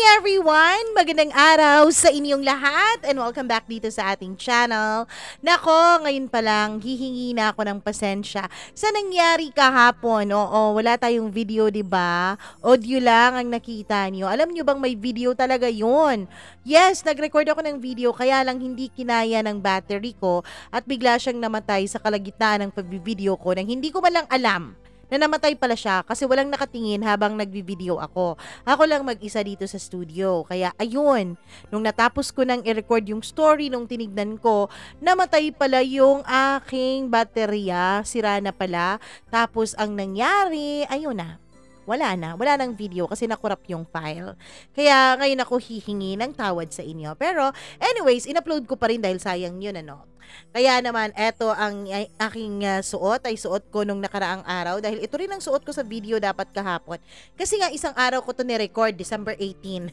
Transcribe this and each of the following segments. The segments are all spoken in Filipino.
everyone! Magandang araw sa inyong lahat and welcome back dito sa ating channel. Nako, ngayon pa lang hihingi na ako ng pasensya sa nangyari kahapon. Oo, wala tayong video, 'di ba? Audio lang ang nakita niyo. Alam niyo bang may video talaga 'yon? Yes, nag-record ako ng video kaya lang hindi kinaya ng battery ko at bigla siyang namatay sa kalagitnaan ng pagbi-video ko nang hindi ko man lang alam na namatay pala siya kasi walang nakatingin habang nagbi-video ako. Ako lang mag-isa dito sa studio. Kaya ayun, nung natapos ko nang i-record yung story, nung tinignan ko, namatay pala yung aking baterya. Sira na pala. Tapos ang nangyari, ayun na. Wala nang video kasi nakurap yung file. Kaya ngayon ako hihingi ng tawad sa inyo. Pero anyways, in-upload ko pa rin dahil sayang yun ano. Kaya naman, eto ang aking suot, ay suot ko nung nakaraang araw dahil ito rin ang suot ko sa video dapat kahapon. Kasi nga isang araw ko to ni-record, December 18.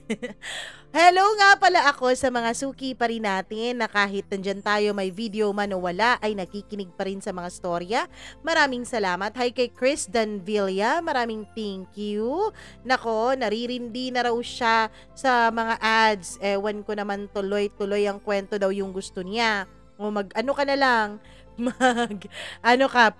Hello nga pala ako sa mga suki pa rin natin na kahit nandyan tayo may video man o wala ay nakikinig pa rin sa mga storya. Maraming salamat. Hi kay Chris Danvilla, maraming thank you. Nako, naririndi na raw siya sa mga ads. Ewan ko naman tuloy-tuloy ang kwento daw yung gusto niya. O ano ka na lang,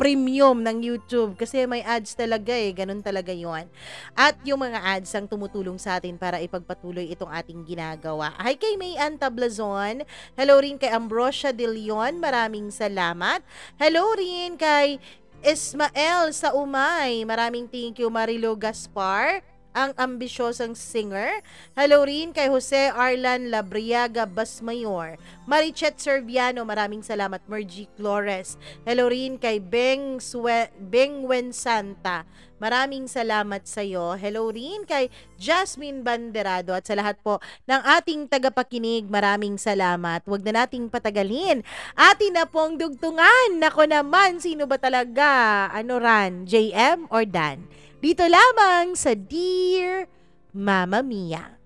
premium ng YouTube kasi may ads talaga ganun talaga yon. At yung mga ads ang tumutulong sa atin para ipagpatuloy itong ating ginagawa. Hi kay May Ann Tablazon, hello rin kay Ambrosia De Leon, maraming salamat. Hello rin kay Ismael sa Umay, maraming thank you. Marilo Gaspar, ang ambisyosang singer. Hello rin kay Jose Arlan Labriaga Basmayor. Marichet Serviano, maraming salamat. Mergy Flores. Hello rin kay Bengwen Santa. Maraming salamat sa iyo. Hello rin kay Jasmine Banderado at sa lahat po ng ating tagapakinig. Maraming salamat. Huwag na nating patagalin. Atin na pong dugtungan. Nako naman, sino ba talaga? Ano Ran? JM or Dan? Dito lamang sa Dear Mama Mia.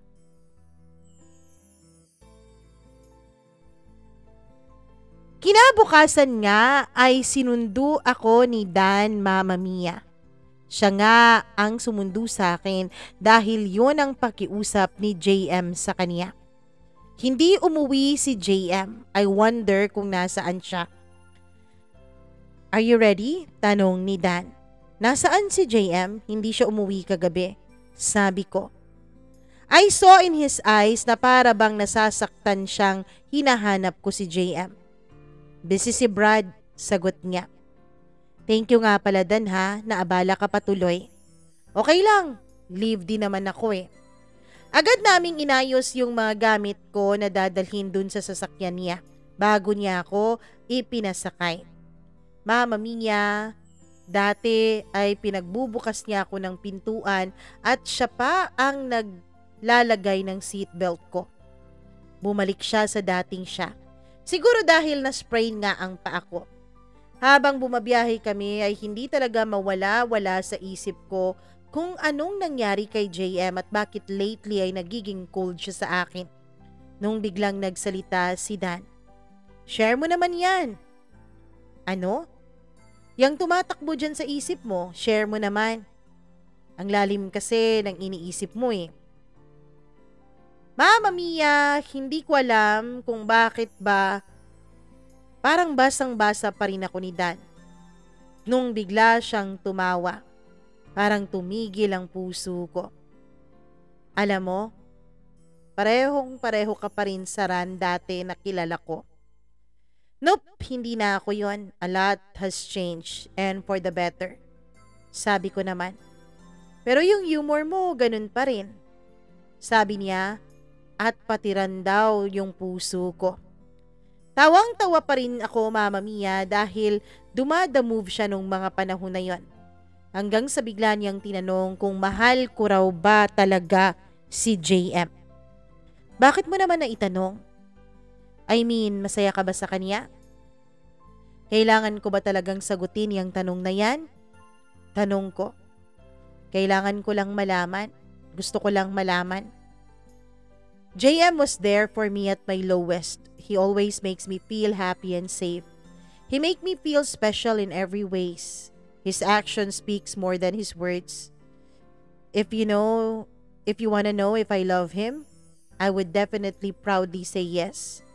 Kinabukasan nga ay sinundo ako ni Dan Mama Mia. Siya nga ang sumundo sa akin dahil yun ang pakiusap ni JM sa kanya. Hindi umuwi si JM. I wonder kung nasaan siya. Are you ready? Tanong ni Dan. Nasaan si JM? Hindi siya umuwi kagabi. Sabi ko. I saw in his eyes na para bang nasasaktan siyang hinahanap ko si JM. Busy si Brad, sagot niya. Thank you nga pala Dan ha, naabala ka patuloy. Okay lang, leave din naman ako Agad naming inayos yung mga gamit ko na dadalhin dun sa sasakyan niya bago niya ako ipinasakay. Mama Mia, dati ay pinagbubukas niya ako ng pintuan at siya pa ang naglalagay ng seatbelt ko. Bumalik siya sa dating siya. Siguro dahil na-sprain nga ang paa ko. Habang bumabiyahe kami ay hindi talaga mawala-wala sa isip ko kung anong nangyari kay JM at bakit lately ay nagiging cold siya sa akin. Nung biglang nagsalita si Dan. Share mo naman yan. Ano? Yang tumatakbo dyan sa isip mo, share mo naman. Ang lalim kasi ng iniisip mo Mama Mia, hindi ko alam kung bakit ba parang basang-basa pa rin ako ni Dan. Nung bigla siyang tumawa, parang tumigil ang puso ko. Alam mo, parehong-pareho ka pa rin sa Ran dati na kilala ko. Nope, hindi na ako yon. A lot has changed and for the better. Sabi ko naman. Pero yung humor mo, ganun pa rin. Sabi niya at patiran daw yung puso ko. Tawang-tawa pa rin ako, Mama Mia, dahil dumada-move siya nung mga panahon na yon. Hanggang sa bigla niyang tinanong kung mahal ko raw ba talaga si JM. Bakit mo naman na itanong? I mean, masaya ka ba sa kanya? Kailangan ko ba talagang sagutin yung tanong na yan? Tanong ko. Kailangan ko lang malaman. Gusto ko lang malaman. JM was there for me at my lowest. He always makes me feel happy and safe. He make me feel special in every ways. His action speaks more than his words. If you know If you wanna know if I love him, I would definitely proudly say yes.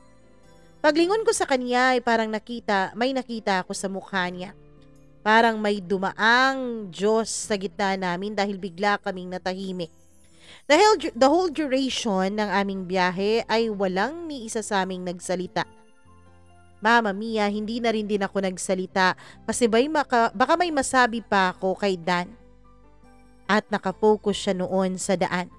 Paglingon ko sa kanya ay parang may nakita ako sa mukha niya. Parang may dumaang Diyos sa gitna namin dahil bigla kaming natahimik. The whole duration ng aming biyahe ay walang ni isa sa aming nagsalita. Mama Mia, hindi na rin din ako nagsalita kasi baka may masabi pa ako kay Dan. At nakafocus siya noon sa daan.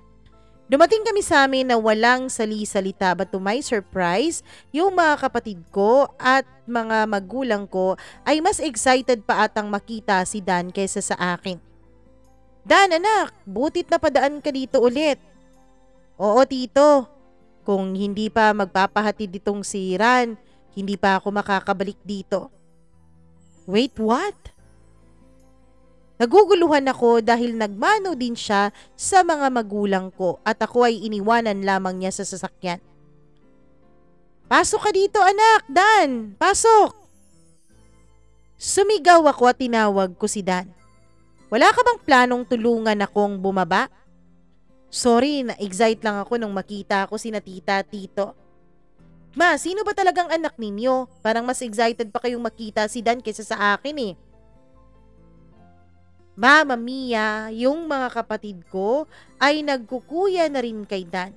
Dumating kami sa amin na walang sali-salita, but to my surprise, yung mga kapatid ko at mga magulang ko ay mas excited pa atang makita si Dan kaysa sa akin. Dan anak, butit na padaan ka dito ulit. Oo tito, kung hindi pa magpapahatid itong si Ran, hindi pa ako makakabalik dito. Wait, what? Naguguluhan ako dahil nagmano din siya sa mga magulang ko at ako ay iniwanan lamang niya sa sasakyan. Pasok ka dito anak, Dan! Pasok! Sumigaw ako at tinawag ko si Dan. Wala ka bang planong tulungan akong bumaba? Sorry, na-excite lang ako nung makita ko sina tita at tito. Ma, sino ba talagang anak ninyo? Parang mas excited pa kayong makita si Dan kaysa sa akin eh. Mama Mia, yung mga kapatid ko ay nagkukuya na rin kay Dan.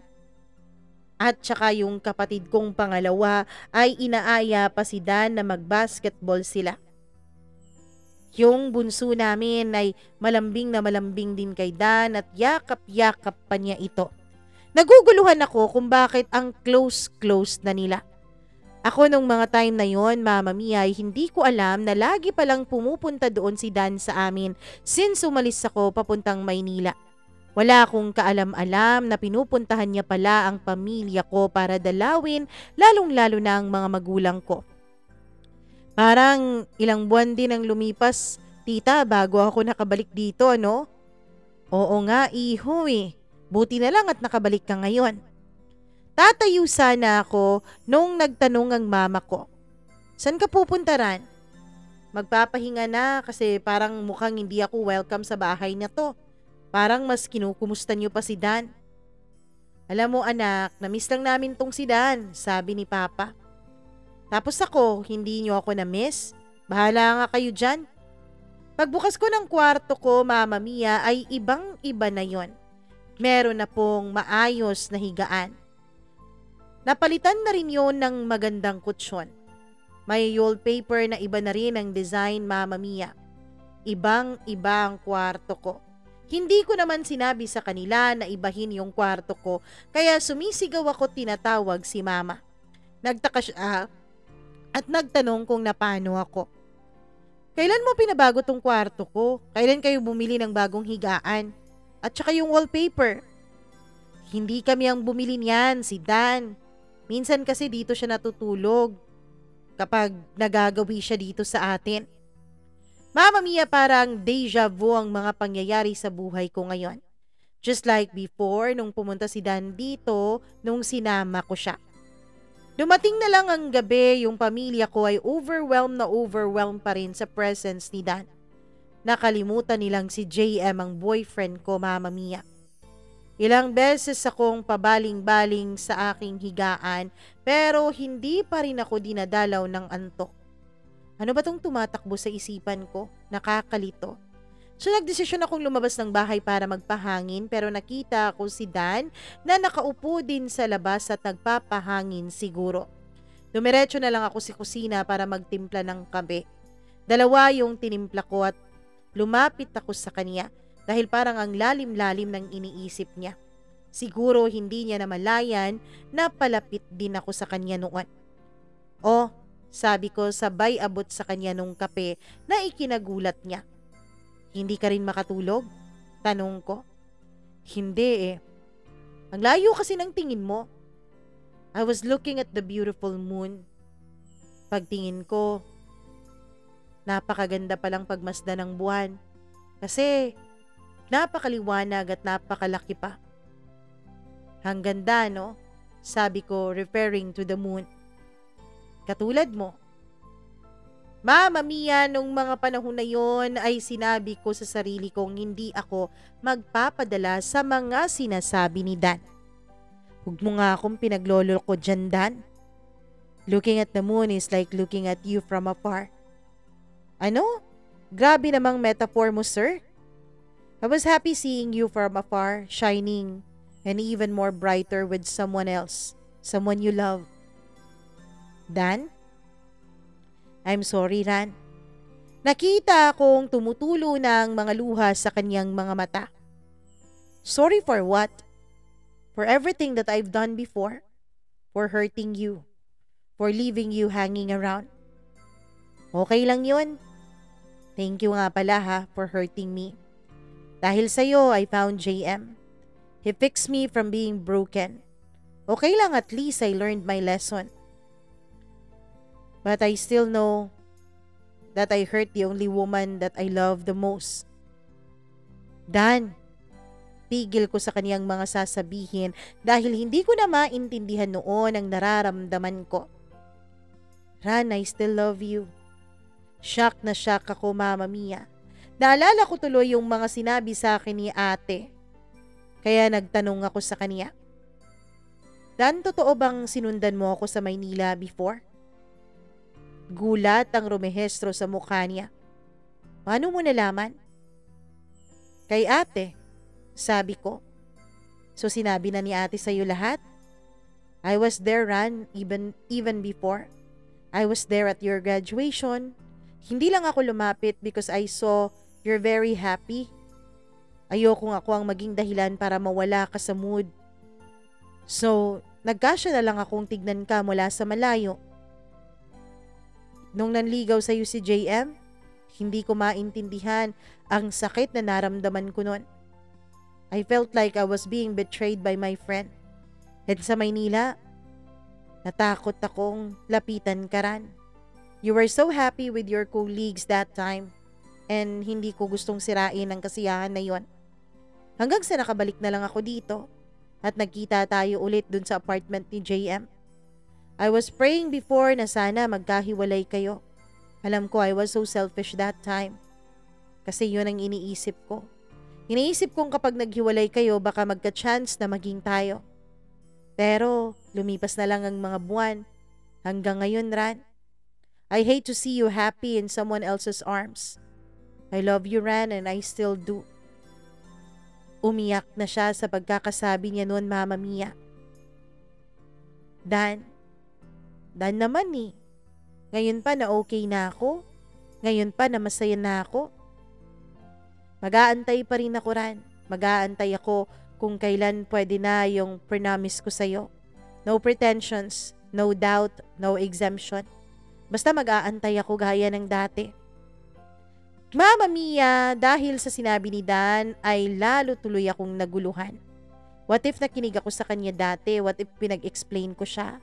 At saka yung kapatid kong pangalawa ay inaaya pa si Dan na mag-basketball sila. Yung bunso namin ay malambing na malambing din kay Dan at yakap-yakap pa niya ito. Naguguluhan ako kung bakit ang close-close na nila. Ako nung mga time na yon, Mama Mia, ay hindi ko alam na lagi palang pumupunta doon si Dan sa amin since umalis ako papuntang Maynila. Wala akong kaalam-alam na pinupuntahan niya pala ang pamilya ko para dalawin, lalong-lalo na ang mga magulang ko. Parang ilang buwan din ang lumipas, tita, bago ako nakabalik dito, ano? Oo nga, iho eh. Buti na lang at nakabalik ka ngayon. Tatayo sana ako nung nagtanong ang mama ko. San ka pupunta Ran? Magpapahinga na kasi parang mukhang hindi ako welcome sa bahay na to. Parang mas kinukumusta niyo pa si Dan. Alam mo anak, namiss lang namin tong si Dan, sabi ni Papa. Tapos ako, hindi niyo ako na-miss? Bahala nga kayo dyan. Pagbukas ko ng kwarto ko, Mama Mia, ay ibang-iba na yon. Meron na pong maayos na higaan. Napalitan na rin yon ng magandang kutsyon. May wallpaper na iba na rin ang design, Mama Mia. Ibang-iba ang kwarto ko. Hindi ko naman sinabi sa kanila na ibahin yung kwarto ko, kaya sumisigaw ako tinatawag si Mama. Nagtaka siya at nagtanong kung napano ako. Kailan mo pinabago tong kwarto ko? Kailan kayo bumili ng bagong higaan? At saka yung wallpaper? Hindi kami ang bumili niyan, si Dan. Minsan kasi dito siya natutulog kapag nagagawi siya dito sa atin. Mama Mia, parang deja vu ang mga pangyayari sa buhay ko ngayon. Just like before nung pumunta si Dan dito nung sinama ko siya. Dumating na lang ang gabi, yung pamilya ko ay overwhelmed pa rin sa presence ni Dan. Nakalimutan nilang si JM ang boyfriend ko, Mama Mia. Ilang beses akong pabaling-baling sa aking higaan pero hindi pa rin ako dinadalaw ng antok. Ano ba tong tumatakbo sa isipan ko? Nakakalito. So nagdesisyon akong lumabas ng bahay para magpahangin pero nakita ko si Dan na nakaupo din sa labas at nagpapahangin siguro. Dumiretso na lang ako sa kusina para magtimpla ng kape. Dalawa yung tinimpla ko at lumapit ako sa kanya. Dahil parang ang lalim-lalim ng iniisip niya. Siguro hindi niya namalayan na palapit din ako sa kanya noon. Oh, sabi ko sabay abot sa kanya nung kape na ikinagulat niya. Hindi ka rin makatulog? Tanong ko. Hindi eh. Ang layo kasi ng tingin mo. I was looking at the beautiful moon. Pagtingin ko, napakaganda palang pagmasdan ng buwan. Kasi napakaliwanag at napakalaki pa. Ang ganda, no? Sabi ko, referring to the moon. Katulad mo. Mama Mia, nung mga panahon na yon ay sinabi ko sa sarili kong hindi ako magpapadala sa mga sinasabi ni Dan. Huwag mo nga akong pinaglolo ko dyan, Dan. Looking at the moon is like looking at you from afar. Ano? Grabe namang metaphor mo, sir. I was happy seeing you from afar, shining, and even more brighter with someone else, someone you love. Dan? I'm sorry, Ran. Nakita akong tumutulo ng mga luha sa kanyang mga mata. Sorry for what? For everything that I've done before? For hurting you? For leaving you hanging around? Okay lang yun. Thank you nga pala ha for hurting me. Dahil sa'yo, I found JM. He fixed me from being broken. Okay lang, at least I learned my lesson. But I still know that I hurt the only woman that I love the most. Dan, tigil ko sa kaniyang mga sasabihin dahil hindi ko na maintindihan noon ang nararamdaman ko. Ran, I still love you. Shock na shock ako, Mama Mia. Naalala ko tuloy yung mga sinabi sa akin ni ate. Kaya nagtanong ako sa kaniya. Dan, totoo bang sinundan mo ako sa Maynila before? Gulat ang rumehestro sa mukha niya. Paano mo nalaman? Kay ate, sabi ko. So sinabi na ni ate sa'yo lahat? I was there, Ran, even before. I was there at your graduation. Hindi lang ako lumapit because I saw you're very happy. Ayokong ako ang maging dahilan para mawala ka sa mood. So, nagkasya na lang akong tignan ka mula sa malayo. Nung nanligaw sa'yo si JM, hindi ko maintindihan ang sakit na naramdaman ko nun. I felt like I was being betrayed by my friend. At sa Maynila, natakot akong lapitan ka, Ran. You were so happy with your colleagues that time and hindi ko gustong sirain ang kasiyahan na yon. Hanggang sa nakabalik na lang ako dito at nagkita tayo ulit dun sa apartment ni JM. I was praying before na sana magkahiwalay kayo. Alam ko I was so selfish that time. Kasi yun ang iniisip ko. Iniisip kong kapag naghiwalay kayo baka magka-chance na maging tayo. Pero lumipas na lang ang mga buwan. Hanggang ngayon, Ran. I hate to see you happy in someone else's arms. I love you, Ran, and I still do. Umiyak na siya sa pagkakasabi niya noon, Mama Mia. Dan naman eh. Ngayon pa na okay na ako. Ngayon pa na masaya na ako. Mag-aantay pa rin ako, Ran. Mag-aantay ako kung kailan pwede na yung promise ko sa'yo. No pretensions, no doubt, no exemption. Basta mag-aantay ako gaya ng dati. Mama Mia, dahil sa sinabi ni Dan ay lalo tuloy akong naguluhan. What if nakinig ako sa kanya dati? What if pinag-explain ko siya?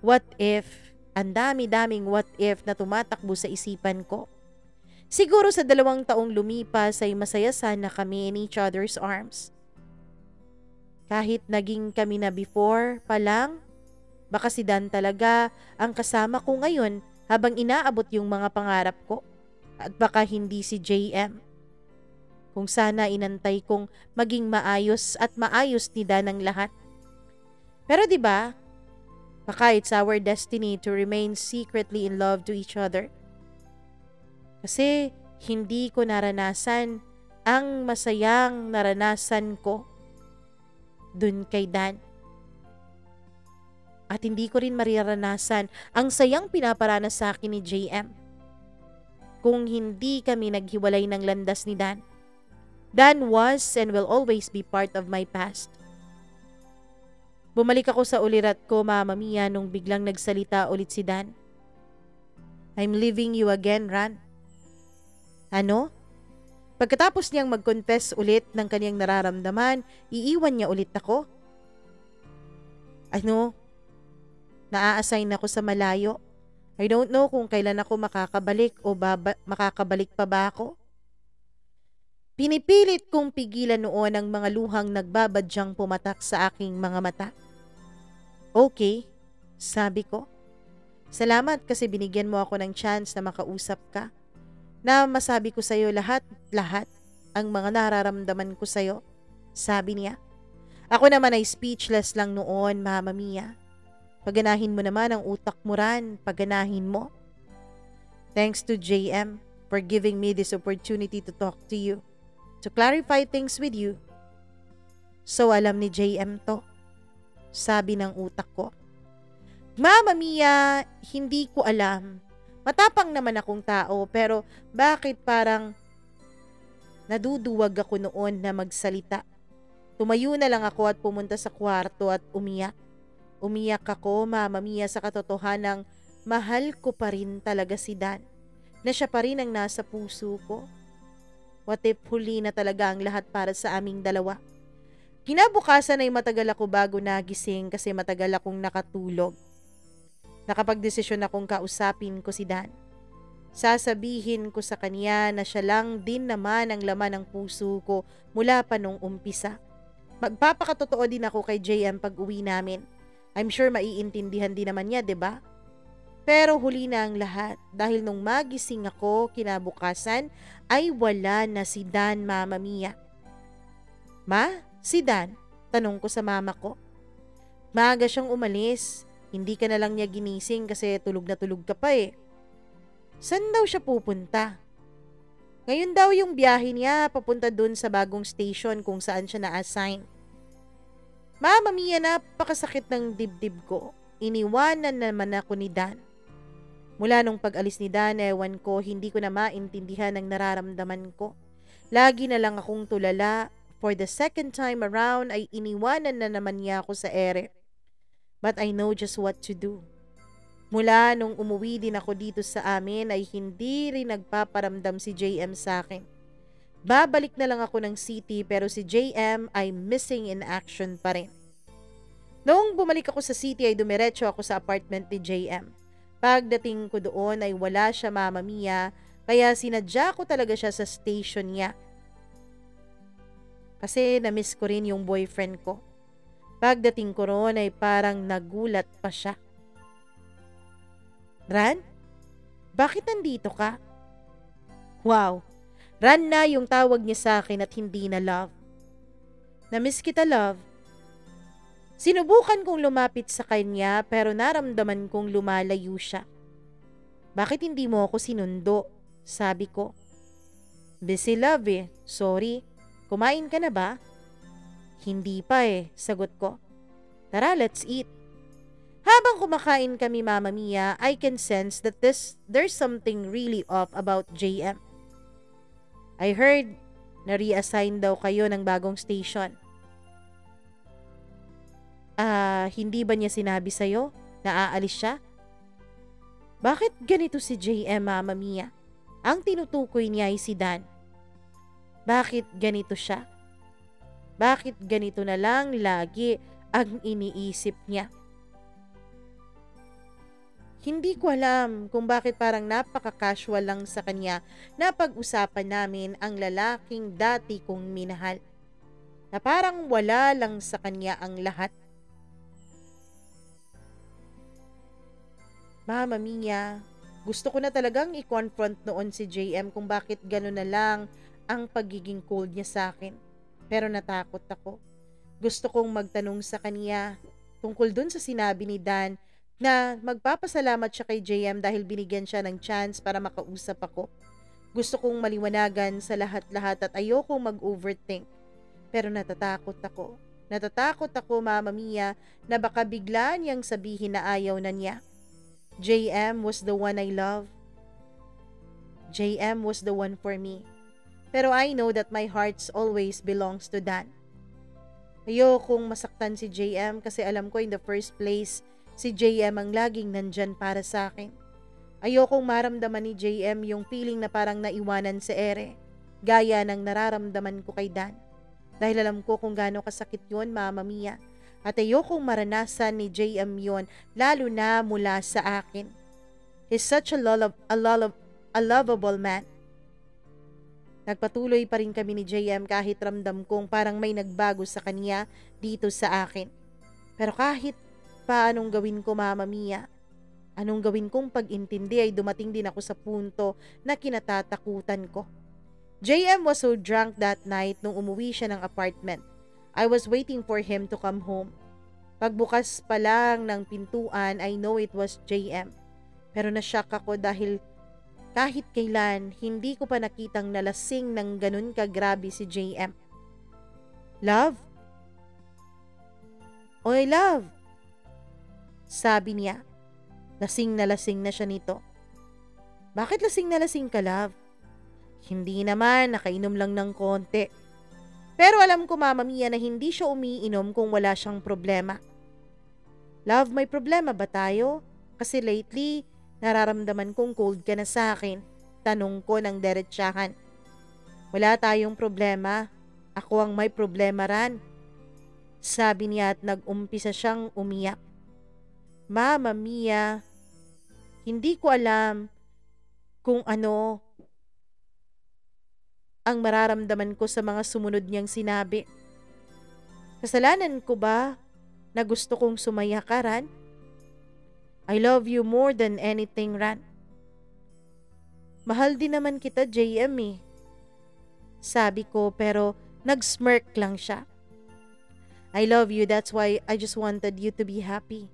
What if, ang dami-daming what if na tumatakbo sa isipan ko. Siguro sa 2 taong lumipas ay masaya sana kami in each other's arms. Kahit naging kami na before pa lang, baka si Dan talaga ang kasama ko ngayon habang inaabot yung mga pangarap ko. At baka hindi si JM. Kung sana inantay kong maging maayos at maayos ni Dan ang lahat. Pero 'di ba? Baka it's our destiny to remain secretly in love to each other. Kasi hindi ko naranasan ang masayang naranasan ko dun kay Dan. At hindi ko rin mariranasan ang sayang pinaparanas sa akin ni JM. Kung hindi kami naghiwalay ng landas ni Dan. Dan was and will always be part of my past. Bumalik ako sa ulirat ko, Mama Mia, nung biglang nagsalita ulit si Dan. I'm leaving you again, Ran. Ano? Pagkatapos niyang mag-confess ulit ng kanyang nararamdaman, iiwan niya ulit ako? Ano? Naa-assign ako sa malayo. I don't know kung kailan ako makakabalik o makakabalik pa ba ako. Pinipilit kong pigilan noon ang mga luhang nagbabadyang pumatak sa aking mga mata. Okay, sabi ko. Salamat kasi binigyan mo ako ng chance na makausap ka. Na masabi ko sa'yo lahat ang mga nararamdaman ko sa'yo. Sabi niya. Ako naman ay speechless lang noon, Mama Mia. Paganahin mo naman ang utak mo ran, paganahin mo. Thanks to JM for giving me this opportunity to talk to you, to clarify things with you. So alam ni JM to, sabi ng utak ko. Mama Mia, hindi ko alam. Matapang naman akong tao pero bakit parang naduduwag ako noon na magsalita. Tumayo na lang ako at pumunta sa kwarto at umiyak. Umiyak ako, Mama Mia, sa katotohanang mahal ko pa rin talaga si Dan. Na siya pa rin ang nasa puso ko. What if huli na talaga ang lahat para sa aming dalawa? Kinabukasan ay matagal ako bago nagising kasi matagal akong nakatulog. Nakapagdesisyon akong kausapin ko si Dan. Sasabihin ko sa kanya na siya lang din naman ang laman ng puso ko mula pa nung umpisa. Magpapakatotoo din ako kay JM pag uwi namin. I'm sure maiintindihan din naman niya, 'di ba? Pero huli na ang lahat dahil nung magising ako kinabukasan ay wala na si Dan, Mama Mia. Ma, si Dan? Tanong ko sa mama ko. Maaga siyang umalis. Hindi ka na lang niya ginising kasi tulog na tulog ka pa eh. Saan daw siya pupunta? Ngayon daw yung biyahe niya papunta dun sa bagong station kung saan siya na-assign. Mama Mia, napakasakit ng dibdib ko. Iniwanan naman ako ni Dan. Mula nung pag-alis ni Dan, ewan ko, hindi ko na maintindihan ang nararamdaman ko. Lagi na lang akong tulala. For the second time around ay iniwanan na naman niya ako sa ere. But I know just what to do. Mula nung umuwi din ako dito sa amin ay hindi rin nagpaparamdam si JM sa akin. Babalik na lang ako ng city pero si JM ay missing in action pa rin. Noong bumalik ako sa city ay dumiretso ako sa apartment ni JM. Pagdating ko doon ay wala siya, Mama Mia, kaya sinadya ko talaga siya sa station niya. Kasi na-miss ko rin yung boyfriend ko. Pagdating ko roon ay parang nagulat pa siya. Ran? Bakit nandito ka? Wow, Ran na yung tawag niya sa akin at hindi na love. Na-miss kita, love. Sinubukan kong lumapit sa kanya pero naramdaman kong lumalayo siya. Bakit hindi mo ako sinundo? Sabi ko. Busy, love eh. Sorry. Kumain ka na ba? Hindi pa eh, sagot ko. Tara, let's eat. Habang kumakain kami, Mama Mia, I can sense that there's something really off about JM. I heard na reassign daw kayo ng bagong station. Hindi ba niya sinabi sa'yo na aalis siya? Bakit ganito si JM, Mama Mia? Ang tinutukoy niya ay si Dan. Bakit ganito siya? Bakit ganito na lang lagi ang iniisip niya? Hindi ko alam kung bakit parang napaka-casual lang sa kanya na pag-usapan namin ang lalaking dati kong minahal. Na parang wala lang sa kanya ang lahat. Mama Mia, gusto ko na talagang i-confront noon si JM kung bakit gano'n na lang ang pagiging cold niya sa akin. Pero natakot ako. Gusto kong magtanong sa kanya tungkol dun sa sinabi ni Dan na magpapasalamat siya kay JM dahil binigyan siya ng chance para makausap ako. Gusto kong maliwanagan sa lahat-lahat at ayokong mag-overthink. Pero natatakot ako. Natatakot ako, Mama Mia, na baka bigla niyang sabihin na ayaw na niya. JM was the one I love. JM was the one for me. Pero I know that my heart always belongs to Dan. Ayokong masaktan si JM kasi alam ko in the first place, si JM ang laging nandyan para sa akin. Ayokong maramdaman ni JM yung feeling na parang naiwanan sa ere, gaya ng nararamdaman ko kay Dan. Dahil alam ko kung gaano kasakit yun, Mama Mia. At ayokong maranasan ni JM yun, lalo na mula sa akin. He's such a lovable man. Nagpatuloy pa rin kami ni JM kahit ramdam kong parang may nagbago sa kanya dito sa akin. Pero kahit paanong gawin ko, Mama Mia, Anong gawin kong pag-intindi ay dumating din ako sa punto na kinatatakutan ko. JM was so drunk that night nung umuwi siya ng apartment. I was waiting for him to come home. Pagbukas pa lang ng pintuan, I know it was JM. Pero nashock ako dahil kahit kailan, hindi ko pa nakitang nalasing ng ganun kagrabe si JM. Love? Oy, love! Sabi niya. Lasing na siya nito. Bakit lasing na lasing ka, love? Hindi naman, nakainom lang ng konti. Pero alam ko, Mama Mia, na hindi siya umiinom kung wala siyang problema. Love, may problema ba tayo? Kasi lately, nararamdaman kong cold ka na sa akin. Tanong ko ng diretsahan. Wala tayong problema. Ako ang may problema ran. Sabi niya at nag-umpisa siyang umiyak. Mama Mia, hindi ko alam kung ano ang mararamdaman ko sa mga sumunod niyang sinabi. Kasalanan ko ba na gusto kong sumaya ka, Ran? I love you more than anything, Ran. Mahal din naman kita, JM eh. Sabi ko pero nag-smirk lang siya. I love you, that's why I just wanted you to be happy.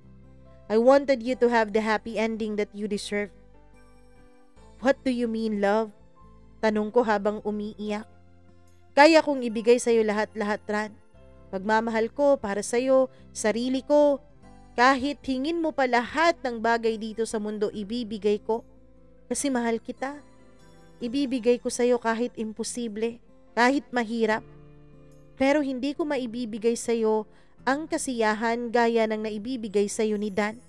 I wanted you to have the happy ending that you deserve. What do you mean, love? Tanong ko habang umiiyak. Kaya kong ibigay sa'yo lahat-lahat, Ran. Pagmamahal ko para sa'yo, sarili ko. Kahit hingin mo pa lahat ng bagay dito sa mundo, ibibigay ko. Kasi mahal kita. Ibibigay ko sa'yo kahit imposible, kahit mahirap. Pero hindi ko maibibigay sa'yo ang kasiyahan gaya ng naibibigay sa'yo ni Dan.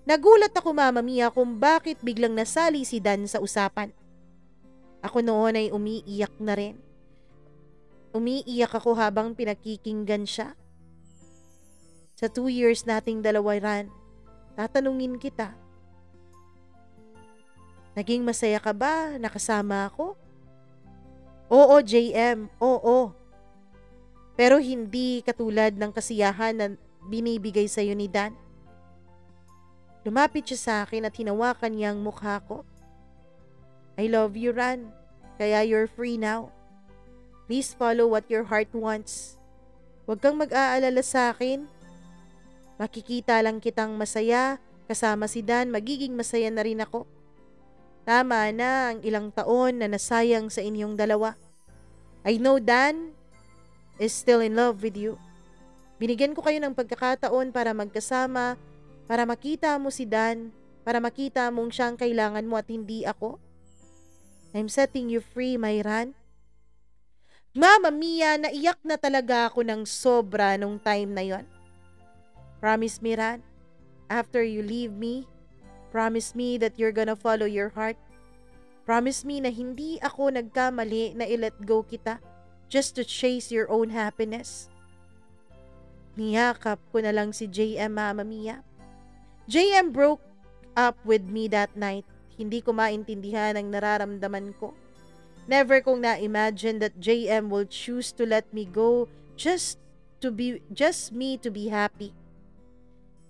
Nagulat ako, Mama Mia, kung bakit biglang nasali si Dan sa usapan. Ako noon ay umiiyak na rin. Umiiyak ako habang pinakikinggan siya. Sa 2 years nating dalawa, Ran, tatanungin kita. Naging masaya ka ba? Nakasama ako? Oo, JM, oo. Pero hindi katulad ng kasiyahan na binibigay sa'yo ni Dan. Lumapit siya sa akin at hinawakan niya ang mukha ko. I love you, Ran. Kaya you're free now. Please follow what your heart wants. Huwag kang mag-aalala sa akin. Makikita lang kitang masaya. Kasama si Dan, magiging masaya na rin ako. Tama na ang ilang taon na nasayang sa inyong dalawa. I know Dan is still in love with you. Binigyan ko kayo ng pagkakataon para magkasama, para makita mo si Dan, para makita mong siyang kailangan mo at hindi ako. I'm setting you free, my Ran. Mama Mia, naiyak na talaga ako ng sobra nung time na yon. Promise me, Ran, after you leave me, promise me that you're gonna follow your heart. Promise me na hindi ako nagkamali na i-let go kita just to chase your own happiness. Niyakap ko na lang si JM, Mama Mia. JM broke up with me that night. Hindi ko maintindihan ang nararamdaman ko. Never kong na-imagine that JM will choose to let me go just me to be happy.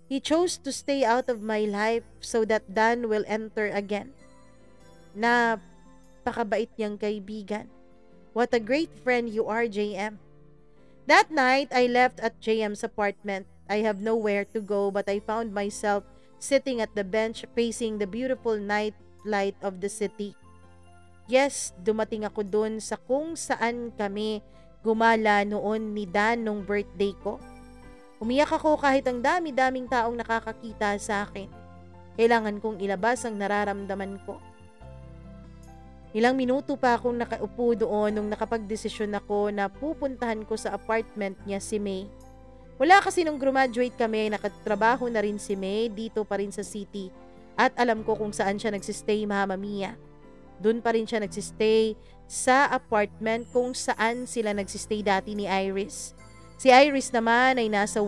He chose to stay out of my life so that Dan will enter again. Napakabait niyang kaibigan. What a great friend you are, JM. That night, I left at JM's apartment. I have nowhere to go but I found myself sitting at the bench facing the beautiful night light of the city. Yes, dumating ako dun sa kung saan kami gumala noon ni Dan nung birthday ko. Umiyak ako kahit ang dami-daming taong nakakakita sa akin. Kailangan kong ilabas ang nararamdaman ko. Ilang minuto pa akong nakaupo doon nung nakapagdesisyon ako na pupuntahan ko sa apartment niya si May. Wala kasi nung graduate kami, nakatrabaho na rin si May dito pa rin sa city. At alam ko kung saan siya nagsistay, Mama Mia. Doon pa rin siya nagsistay sa apartment kung saan sila nagsistay dati ni Iris. Si Iris naman ay nasa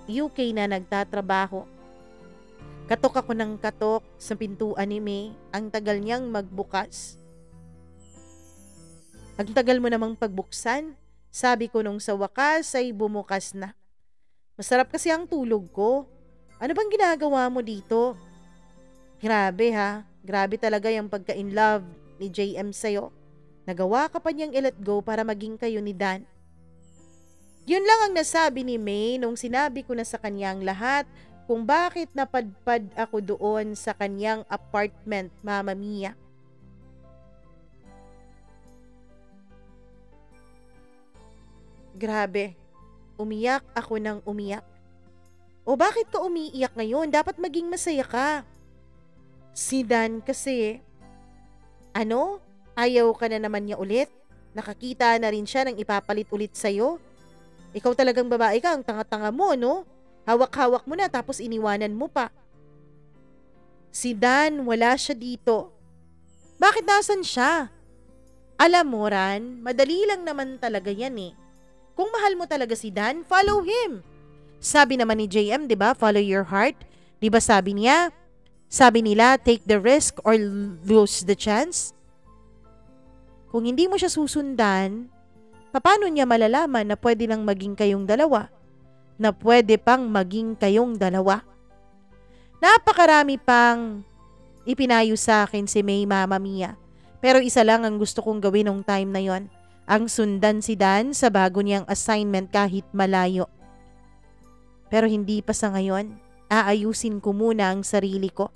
UK na nagtatrabaho. Katok ako ng katok sa pintuan ni May. Ang tagal niyang magbukas. Ang tagal mo namang pagbuksan. Sabi ko nung sa wakas ay bumukas na. Masarap kasi ang tulog ko. Ano bang ginagawa mo dito? Grabe ha. Grabe talaga yung pagka-in love ni JM sa'yo. Nagawa ka pa niyang i-let go para maging kayo ni Dan. Yun lang ang nasabi ni May nung sinabi ko na sa kanyang lahat kung bakit napadpad ako doon sa kanyang apartment, Mama Mia. Grabe, umiyak ako ng umiyak. O bakit ka umiiyak ngayon? Dapat maging masaya ka. Si Dan kasi, ano? Ayaw ka na naman niya ulit? Nakakita na rin siya ng ipapalit ulit sa'yo? Ikaw talagang babae ka, ang tanga-tanga mo, no? Hawak-hawak mo na tapos iniwanan mo pa. Si Dan, wala siya dito. Bakit nasan siya? Alam mo, Ran, madali lang naman talaga yan eh. Kung mahal mo talaga si Dan, follow him. Sabi naman ni JM, 'di ba? Follow your heart. 'Di ba sabi niya? Sabi nila, take the risk or lose the chance. Kung hindi mo siya susundan, paano niya malalaman na pwede lang maging kayong dalawa? Na pwede pang maging kayong dalawa? Napakarami pang ipinayo sa akin si May, Mama Mia. Pero isa lang ang gusto kong gawin nung time na yon. Ang sundan si Dan sa bago niyang assignment kahit malayo. Pero hindi pa sa ngayon. Aayusin ko muna ang sarili ko.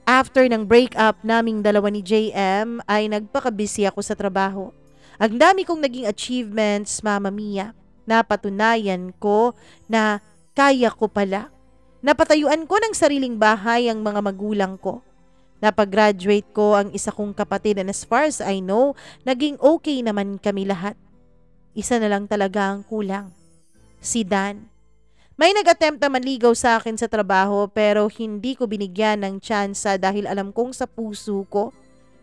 After ng breakup naming dalawa ni JM ay nagpakabisi ako sa trabaho. Ang dami kong naging achievements, Mama Mia. Napatunayan ko na kaya ko pala. Napatayuan ko ng sariling bahay ang mga magulang ko. Napag-graduate ko ang isa kong kapatid and as far as I know, naging okay naman kami lahat. Isa na lang talaga ang kulang. Si Dan. May nag-attempt na manligaw sa akin sa trabaho pero hindi ko binigyan ng tsansa dahil alam kong sa puso ko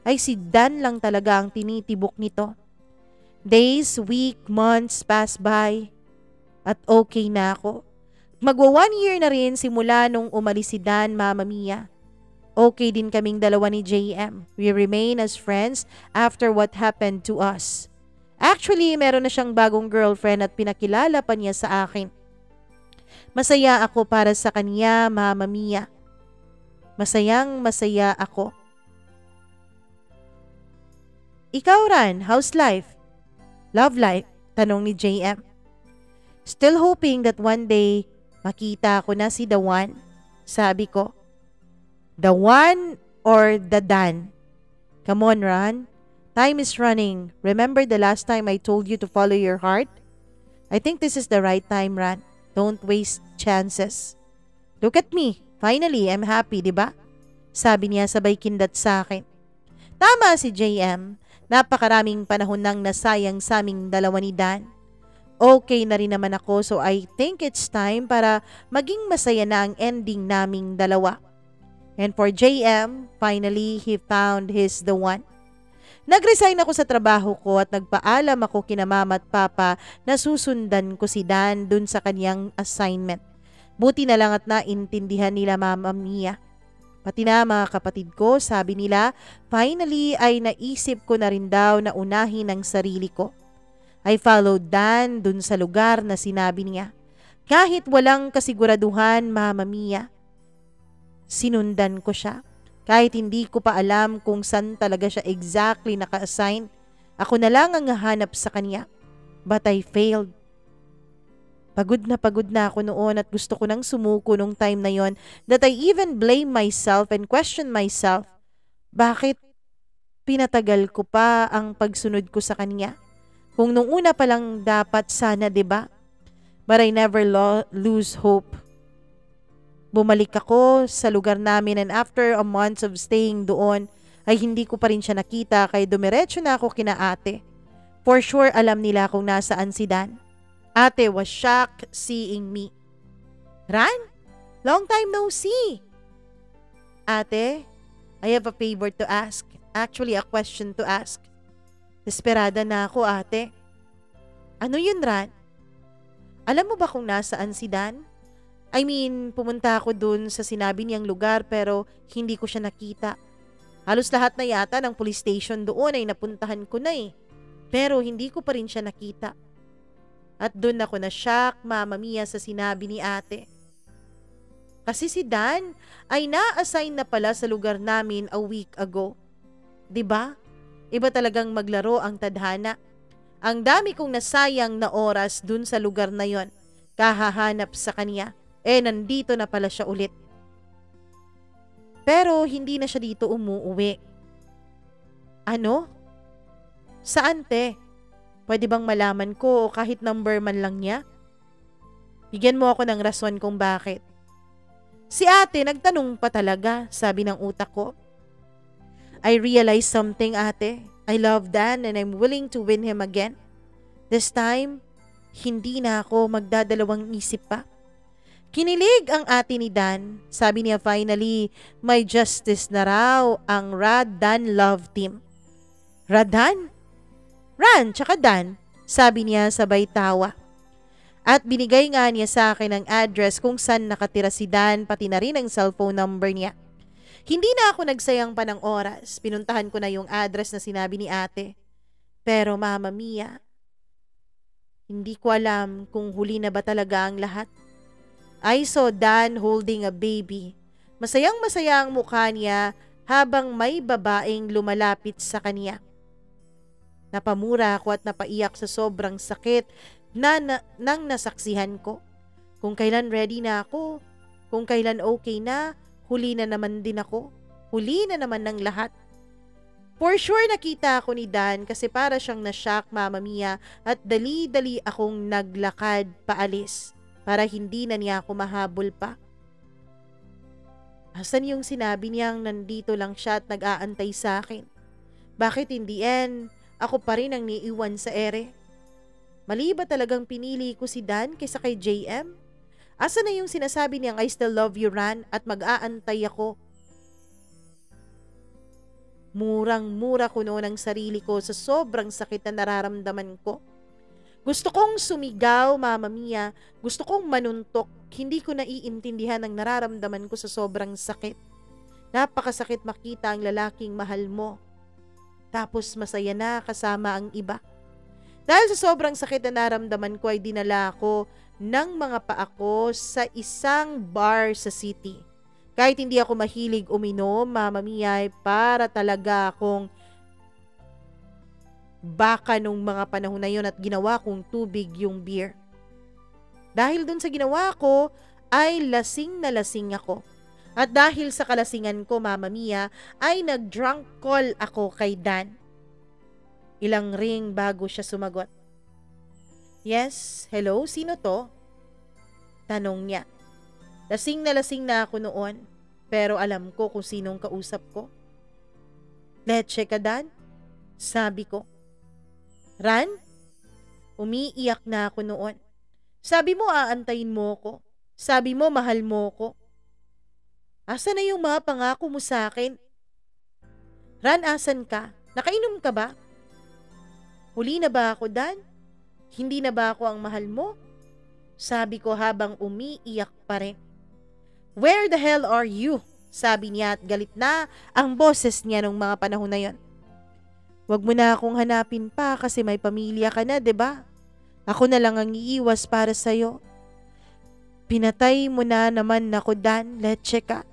ay si Dan lang talaga ang tinitibok nito. Days, week, months pass by at okay na ako. Magwa 1 year na rin simula nung umalis si Dan, Mama Mia. Okay din kaming dalawa ni JM. We remain as friends after what happened to us. Actually, meron na siyang bagong girlfriend at pinakilala pa niya sa akin. Masaya ako para sa kanya, Mama Mia. Masayang masaya ako. Ikaw, Ran, how's life? Love life? Tanong ni JM. Still hoping that one day makita ko na si the one. Sabi ko. The one or the Dan? Come on, Ran. Time is running. Remember the last time I told you to follow your heart? I think this is the right time, Ran. Don't waste chances. Look at me. Finally, I'm happy, di ba? Sabi niya sabay kindat sa akin. Tama si JM. Napakaraming panahon nang nasayang sa aming dalawa ni Dan. Okay na rin naman ako so I think it's time para maging masaya na ang ending naming dalawa. And for JM, finally, he found his the one. Nag-resign ako sa trabaho ko at nagpaalam ako kina mama at papa na susundan ko si Dan dun sa kanyang assignment. Buti na lang at naintindihan nila, Mama Mia. Pati na mga kapatid ko, sabi nila, finally ay naisip ko na rin daw na unahin ang sarili ko. I followed Dan dun sa lugar na sinabi niya. Kahit walang kasiguraduhan, Mama Mia. Sinundan ko siya. Kahit hindi ko pa alam kung saan talaga siya exactly naka-assign, ako na lang ang hahanap sa kanya. But I failed. Pagod na ako noon at gusto ko nang sumuko nung time na yon that I even blame myself and question myself. Bakit pinatagal ko pa ang pagsunod ko sa kanya? Kung nung una pa lang dapat sana, 'di ba? But I never lose hope. Bumalik ako sa lugar namin and after a month of staying doon ay hindi ko pa rin siya nakita kaya dumiretso na ako kina ate. For sure alam nila kung nasaan si Dan. Ate was shocked seeing me. Ran? Long time no see. Ate, I have a favor to ask. Actually a question to ask. Desperada na ako, ate. Ano yun, Ran? Alam mo ba kung nasaan si Dan? I mean, pumunta ako dun sa sinabi niyang lugar pero hindi ko siya nakita. Halos lahat na yata ng police station doon ay napuntahan ko na eh. Pero hindi ko pa rin siya nakita. At dun ako na shock, Mama Mia, sa sinabi ni ate. Kasi si Dan ay na-assign na pala sa lugar namin a week ago. 'Di ba? Iba talagang maglaro ang tadhana. Ang dami kong nasayang na oras dun sa lugar na yon. Kahahanap sa kanya. Nandito na pala siya ulit. Pero hindi na siya dito umuuwi. Ano? Saan, te? Pwede bang malaman ko o kahit number man lang niya? Bigyan mo ako ng rason kung bakit. Si ate nagtanong pa talaga, sabi ng utak ko. I realized something, ate. I love Dan and I'm willing to win him again. This time, hindi na ako magdadalawang isip pa. Kinilig ang ate ni Dan. Sabi niya finally, may justice na raw ang Rad-Dan love team. Radan? Ran, tsaka Dan, sabi niya sabay tawa. At binigay nga niya sa akin ang address kung saan nakatira si Dan, pati na rin ang cellphone number niya. Hindi na ako nagsayang pa ng oras. Pinuntahan ko na yung address na sinabi ni ate. Pero Mama Mia, hindi ko alam kung huli na ba talaga ang lahat. I saw Dan holding a baby. Masayang-masaya ang mukha niya habang may babaeng lumalapit sa kanya. Napamura ako at napaiyak sa sobrang sakit nang nasaksihan ko. Kung kailan ready na ako, kung kailan okay na, huli na naman din ako. Huli na naman ng lahat. For sure nakita ako ni Dan kasi para siyang na-shock, Mama Mia, at dali-dali akong naglakad paalis para hindi na niya ako mahabol pa. Asan yung sinabi niyang nandito lang siya at nag-aantay sa akin? Bakit in the end, ako pa rin ang niiwan sa ere? Mali ba talagang pinili ko si Dan kaysa kay JM? Asa na yung sinasabi niyang I still love you, Ran, at mag-aantay ako? Murang-mura ko noon ang sarili ko sa sobrang sakit na nararamdaman ko. Gusto kong sumigaw, Mama Mia. Gusto kong manuntok. Hindi ko naiintindihan ang nararamdaman ko sa sobrang sakit. Napakasakit makita ang lalaking mahal mo. Tapos masaya na kasama ang iba. Dahil sa sobrang sakit na naramdaman ko ay dinala ako ng mga paa ko sa isang bar sa city. Kahit hindi ako mahilig uminom, Mama Mia, ay para talaga akong baka nung mga panahon na yun at ginawa kong tubig yung beer. Dahil dun sa ginawa ko ay lasing na lasing ako. At dahil sa kalasingan ko, Mama Mia, ay nag-drunk call ako kay Dan. Ilang ring bago siya sumagot. Yes, hello, sino to? Tanong niya. Lasing na ako noon, pero alam ko kung sinong kausap ko. Leche ka, Dan? Sabi ko. Ran? Umiiyak na ako noon. Sabi mo aantayin mo ko. Sabi mo mahal mo ko. Asan na yung mga pangako mo sa akin? Ran, asan ka? Nakainom ka ba? Huli na ba ako, Dan? Hindi na ba ako ang mahal mo? Sabi ko habang umiiyak pa rin. Where the hell are you? Sabi niya at galit na ang boses niya nung mga panahon na yon. Wag mo na akong hanapin pa kasi may pamilya ka na, 'di ba? Ako na lang ang iiwas para sa'yo. Pinatay mo na naman ako, Dan. Leche ka.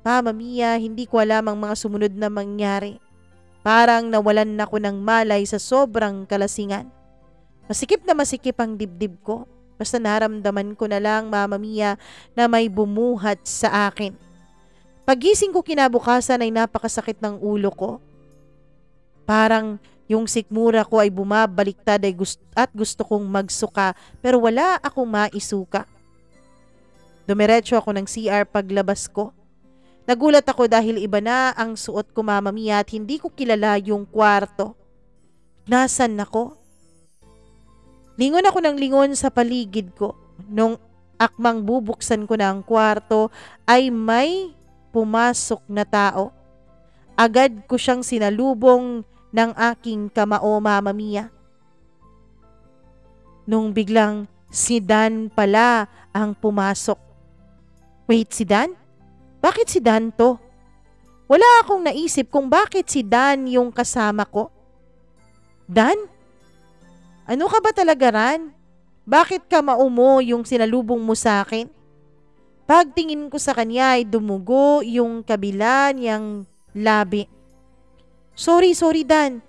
Mama Mia, hindi ko alam ang mga sumunod na mangyari. Parang nawalan ako ng malay sa sobrang kalasingan. Masikip na masikip ang dibdib ko. Basta naramdaman ko na lang, Mama Mia, na may bumuhat sa akin. Pagising ko kinabukasan ay napakasakit ng ulo ko. Parang yung sikmura ko ay bumabaliktad at gusto kong magsuka pero wala akong maisuka. Dumiretso ako ng CR paglabas ko. Nagulat ako dahil iba na ang suot ko, Mama Mia, at hindi ko kilala yung kwarto. Nasaan ako? Lingon ako ng lingon sa paligid ko. Nung akmang bubuksan ko na ang kwarto ay may pumasok na tao. Agad ko siyang sinalubong ng aking kamao, Mama Mia. Nung biglang si Dan pala ang pumasok. Wait, si Dan? Bakit si Dan to? Wala akong naisip kung bakit si Dan yung kasama ko. Dan? Ano ka ba talaga, Ran? Bakit kamao mo yung sinalubong mo sa akin? Pagtingin ko sa kanya ay dumugo yung kabila niyang labi. Sorry Dan.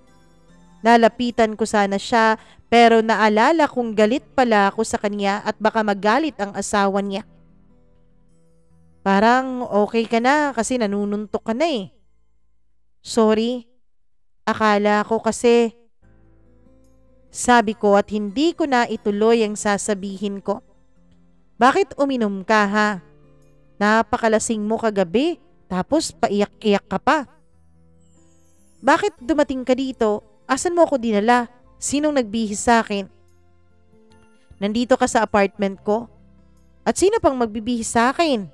Lalapitan ko sana siya pero naalala kong galit pala ako sa kanya at baka magalit ang asawa niya. Parang okay ka na kasi nanununtok ka na eh. Sorry, akala ko kasi, sabi ko at hindi ko na ituloy ang sasabihin ko. Bakit uminom ka ha? Napakalasing mo kagabi tapos paiyak-iyak ka pa. Bakit dumating ka dito? Asan mo ako dinala? Sinong nagbihis sa akin? Nandito ka sa apartment ko? At sino pang magbibihis sa akin?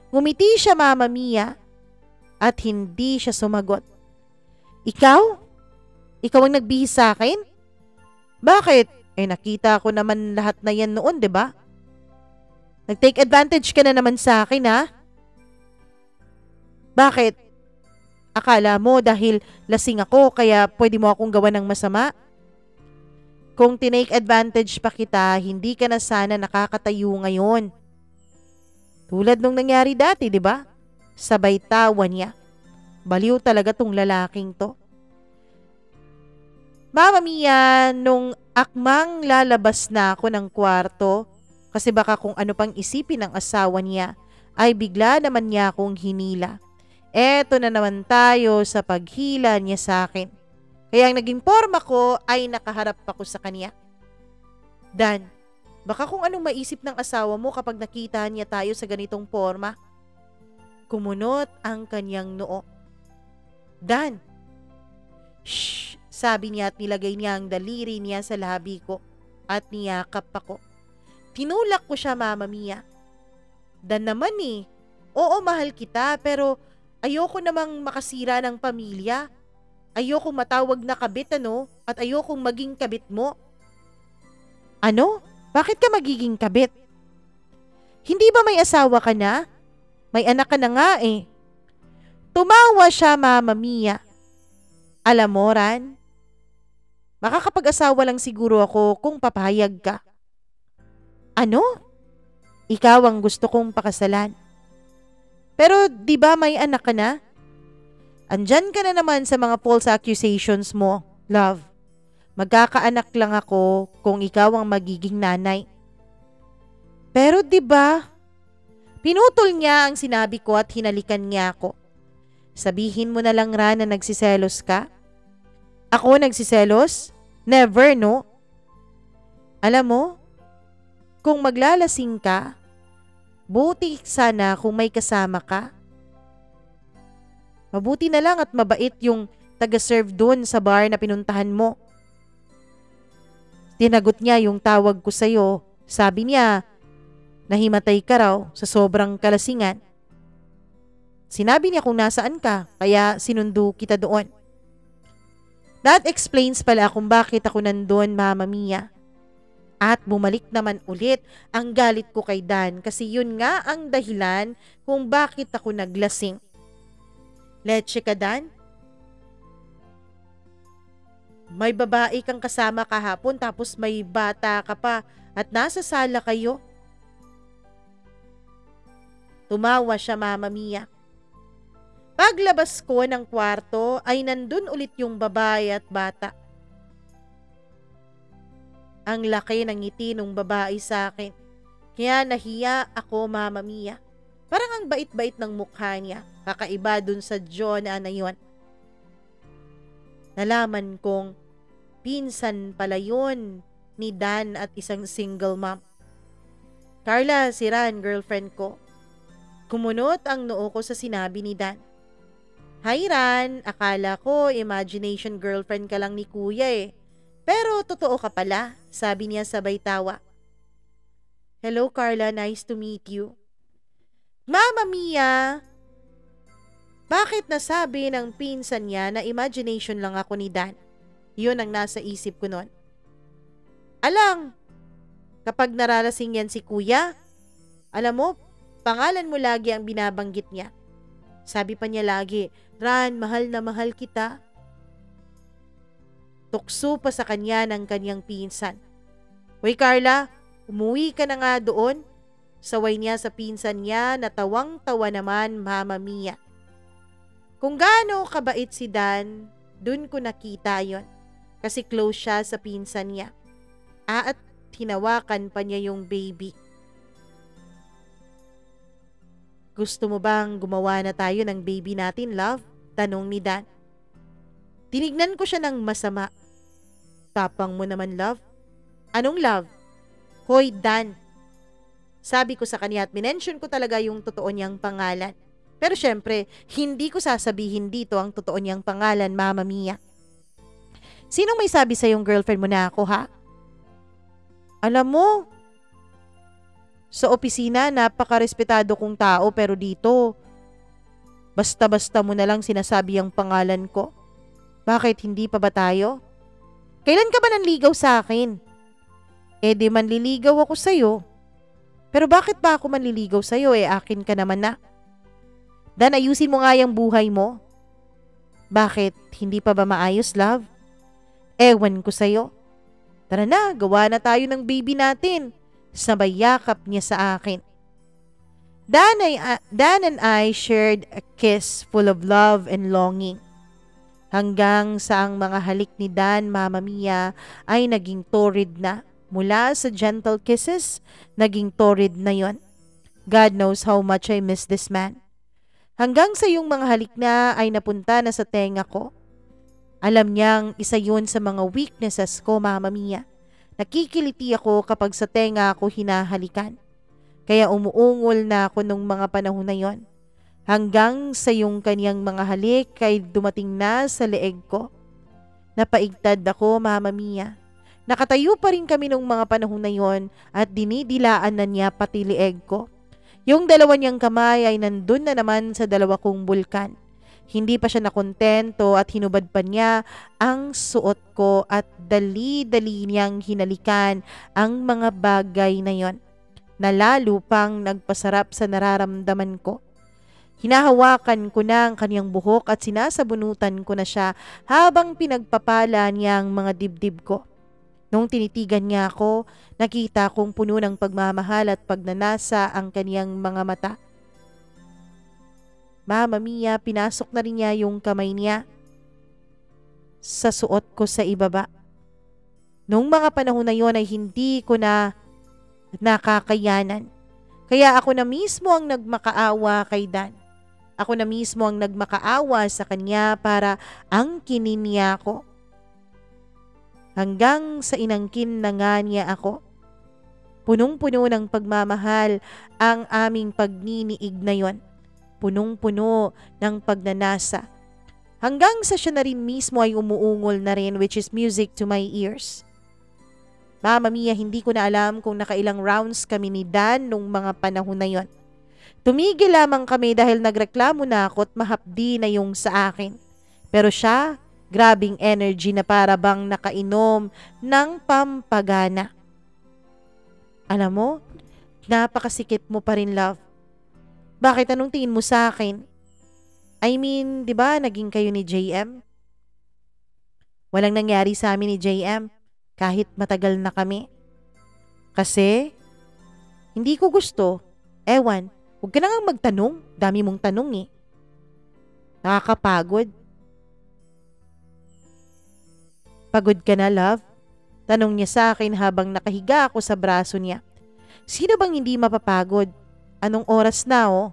Ngumiti siya, Mama Mia, at hindi siya sumagot. Ikaw? Ikaw ang nagbihis sa akin? Bakit? Nakita ko naman lahat na yan noon, 'di ba? Nag-take advantage ka na naman sa akin, ha? Bakit? Akala mo dahil lasing ako kaya pwede mo akong gawa ng masama? Kung tinake advantage pa kita, hindi ka na sana nakakatayo ngayon. Tulad nung nangyari dati, di ba? Sabay tawa niya. Baliw talaga tong lalaking to. Mama Mia, nung akmang lalabas na ako ng kwarto, kasi baka kung ano pang isipin ng asawa niya, ay bigla naman niya akong hinila. Eto na naman tayo sa paghila niya sa akin. Kaya ang naging forma ko ay nakaharap ako sa kanya. Dan, baka kung anong maisip ng asawa mo kapag nakita niya tayo sa ganitong forma. Kumunot ang kanyang noo. Dan! Shh! Sabi niya at nilagay niya ang daliri niya sa labi ko at niyakap ako. Tinulak ko siya, Mama Mia. Dan naman eh. Oo, mahal kita pero ayoko namang makasira ng pamilya. Ayokong matawag na kabit at ayokong maging kabit mo. Ano? Bakit ka magiging kabit? Hindi ba may asawa ka na? May anak ka na nga eh. Tumawa siya, Mama Mia. Alam mo, Ran, makakapag-asawa lang siguro ako kung papayag ka. Ano? Ikaw ang gusto kong pakasalan. Pero di ba may anak ka na? Andyan ka na naman sa mga false accusations mo, love. Magkakaanak lang ako kung ikaw ang magiging nanay. Pero di ba? Pinutol niya ang sinabi ko at hinalikan niya ako. Sabihin mo na lang, Ran, na nagsiselos ka? Ako nagsiselos? Never, no? Alam mo, kung maglalasing ka, buti sana kung may kasama ka. Mabuti na lang at mabait yung taga-serve doon sa bar na pinuntahan mo. Tinagot niya yung tawag ko sa'yo. Sabi niya, nahimatay ka raw sa sobrang kalasingan. Sinabi niya kung nasaan ka, kaya sinundo kita doon. That explains pala kung bakit ako nandun, Mama Mia. At bumalik naman ulit ang galit ko kay Dan kasi yun nga ang dahilan kung bakit ako naglasing. Leche ka, Dan? May babae kang kasama kahapon tapos may bata ka pa at nasa sala kayo. Tumawa siya, Mama Mia. Paglabas ko ng kwarto ay nandun ulit yung babae at bata. Ang laki ng ngiti ng babae sa akin. Kaya nahiya ako, Mama Mia. Parang ang bait-bait ng mukha niya. Kakaiba dun sa Jonah na yun. Nalaman kong pinsan pala yun ni Dan at isang single mom. Carla, si Ran, girlfriend ko. Kumunot ang noo ko sa sinabi ni Dan. Hi Ran, akala ko imagination girlfriend ka lang ni Kuya eh. Pero totoo ka pala, sabi niya sabay tawa. Hello Carla, nice to meet you. Mama Mia! Bakit nasabi ng pinsan niya na imagination lang ako ni Dan? Yun ang nasa isip ko nun. Alang, kapag naralasing yan si Kuya, alam mo, pangalan mo lagi ang binabanggit niya. Sabi pa niya lagi, Ran, mahal na mahal kita. Tukso pa sa kanya ng kanyang pinsan. Hoy Carla, umuwi ka na nga doon. Saway niya sa pinsan niya na tawang-tawa naman, Mama Mia. Kung gaano kabait si Dan, dun ko nakita yon. Kasi close siya sa pinsan niya. At hinawakan pa niya yung baby. Gusto mo bang gumawa na tayo ng baby natin, love? Tanong ni Dan. Tinignan ko siya ng masama. Tapang mo naman, love. Anong love? Hoy, Dan. Sabi ko sa kanya at minention ko talaga yung totoo niyang pangalan. Pero syempre, hindi ko sasabihin dito ang totoo niyang pangalan, Mama Mia. Sinong may sabi sa yung girlfriend mo na ako, ha? Alam mo, sa opisina, napakarespetado kong tao pero dito, basta-basta mo na lang sinasabi ang pangalan ko. Bakit hindi pa ba tayo? Kailan ka ba nanligaw sa akin? Di manliligaw ako sa'yo. Pero bakit ba ako manliligaw sa'yo? Akin ka naman na. Dan, ayusin mo nga yung buhay mo. Bakit? Hindi pa ba maayos, love? Ewan ko sa'yo. Tara na, gawa na tayo ng baby natin. Sabay yakap niya sa akin. Dan and I shared a kiss full of love and longing. Hanggang sa ang mga halik ni Dan, Mama Mia, ay naging torrid na. Mula sa gentle kisses, naging torrid na yon. God knows how much I miss this man. Hanggang sa yung mga halik na ay napunta na sa tenga ko. Alam niyang isa yun sa mga weaknesses ko, Mama Mia. Nakikiliti ako kapag sa tenga ako hinahalikan. Kaya umuungol na ako nung mga panahon na yon. Hanggang sa yung kanyang mga halik ay dumating na sa leeg ko. Napaigtad ako, Mama Mia. Nakatayo pa rin kami nung mga panahon na yon at dinidilaan na niya pati leeg ko. Yung dalawa niyang kamay ay nandun na naman sa dalawa kong bulkan. Hindi pa siya nakontento at hinubad pa niya ang suot ko at dali-dali niyang hinalikan ang mga bagay na yon na lalo pang nagpasarap sa nararamdaman ko. Hinahawakan ko na ang kanyang buhok at sinasabunutan ko na siya habang pinagpapala niya ang mga dibdib ko. Nung tinitigan niya ako, nakita kong puno ng pagmamahal at pagnanasa ang kaniyang mga mata. Mama Mia, pinasok na rin niya yung kamay niya sa suot ko sa ibaba. Nung mga panahon na yon ay hindi ko na nakakayanan. Kaya ako na mismo ang nagmakaawa kay Dan. Ako na mismo ang nagmakaawa sa kanya para angkinin niya ako. Hanggang sa inangkin na nga niya ako. Punong-puno ng pagmamahal ang aming pagniniig na yon. Punong-puno ng pagnanasa. Hanggang sa siya na rin mismo ay umuungol na rin, which is music to my ears. Mama Mia, hindi ko na alam kung nakailang rounds kami ni Dan nung mga panahon na yon. Tumigil lamang kami dahil nagreklamo na ako at mahapdi na yung sa akin. Pero siya, grabing energy na para bang nakainom ng pampagana. Alam mo, napakasikip mo pa rin, love. Bakit anong tingin mo sa akin? I mean, di ba naging kayo ni JM? Walang nangyari sa amin ni JM kahit matagal na kami. Kasi, hindi ko gusto. Ewan, huwag ka na nga magtanong. Dami mong tanong eh. Nakakapagod. Pagod ka na, love? Tanong niya sa akin habang nakahiga ako sa braso niya. Sino bang hindi mapapagod? Anong oras na oh?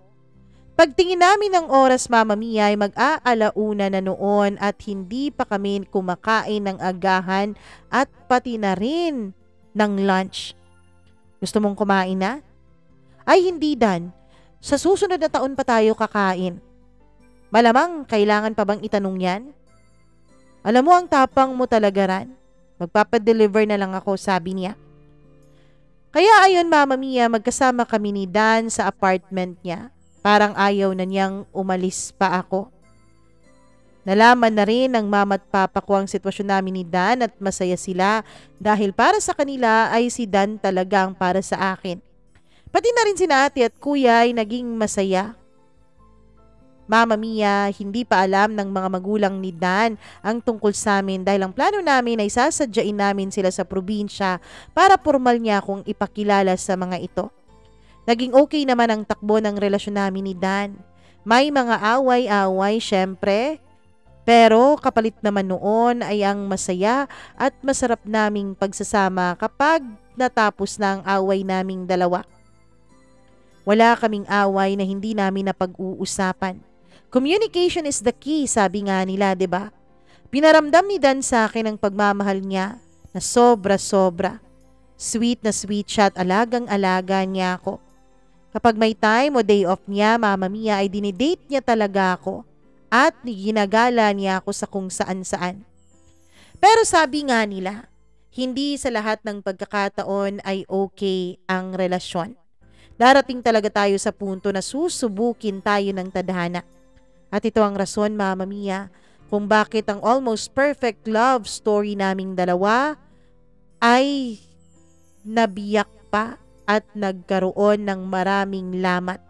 Pagtingin namin ng oras, Mama Mia, ay mag-aalauna na noon at hindi pa kami kumakain ng agahan at pati na rin ng lunch. Gusto mong kumain na? Ay hindi, Dan. Sa susunod na taon pa tayo kakain. Malamang kailangan pa bang itanong yan? Alam mo, ang tapang mo talaga, Ran. Magpapadeliver na lang ako, sabi niya. Kaya ayon, Mama Mia, magkasama kami ni Dan sa apartment niya. Parang ayaw na niyang umalis pa ako. Nalaman na rin ng mama at papa ko ang sitwasyon namin ni Dan at masaya sila dahil para sa kanila ay si Dan talaga ang para sa akin. Pati na rin sina ate at kuya ay naging masaya. Mama Mia, hindi pa alam ng mga magulang ni Dan ang tungkol sa amin dahil ang plano namin ay sasadyain namin sila sa probinsya para formal niya akong ipakilala sa mga ito. Naging okay naman ang takbo ng relasyon namin ni Dan. May mga away-away syempre, pero kapalit naman noon ay ang masaya at masarap naming pagsasama kapag natapos na ang away naming dalawa. Wala kaming away na hindi namin napag-uusapan. Communication is the key, sabi nga nila, 'di ba? Pinaramdam ni Dan sa akin ang pagmamahal niya na sobra-sobra. Sweet na sweet siya at alagang-alaga niya ako. Kapag may time o day off niya, Mama Mia, ay dinidate niya talaga ako at ginagala niya ako sa kung saan-saan. Pero sabi nga nila, hindi sa lahat ng pagkakataon ay okay ang relasyon. Darating talaga tayo sa punto na susubukin tayo ng tadhana. At ito ang rason, Mama Mia, kung bakit ang almost perfect love story naming dalawa ay nabiyak pa at nagkaroon ng maraming lamat.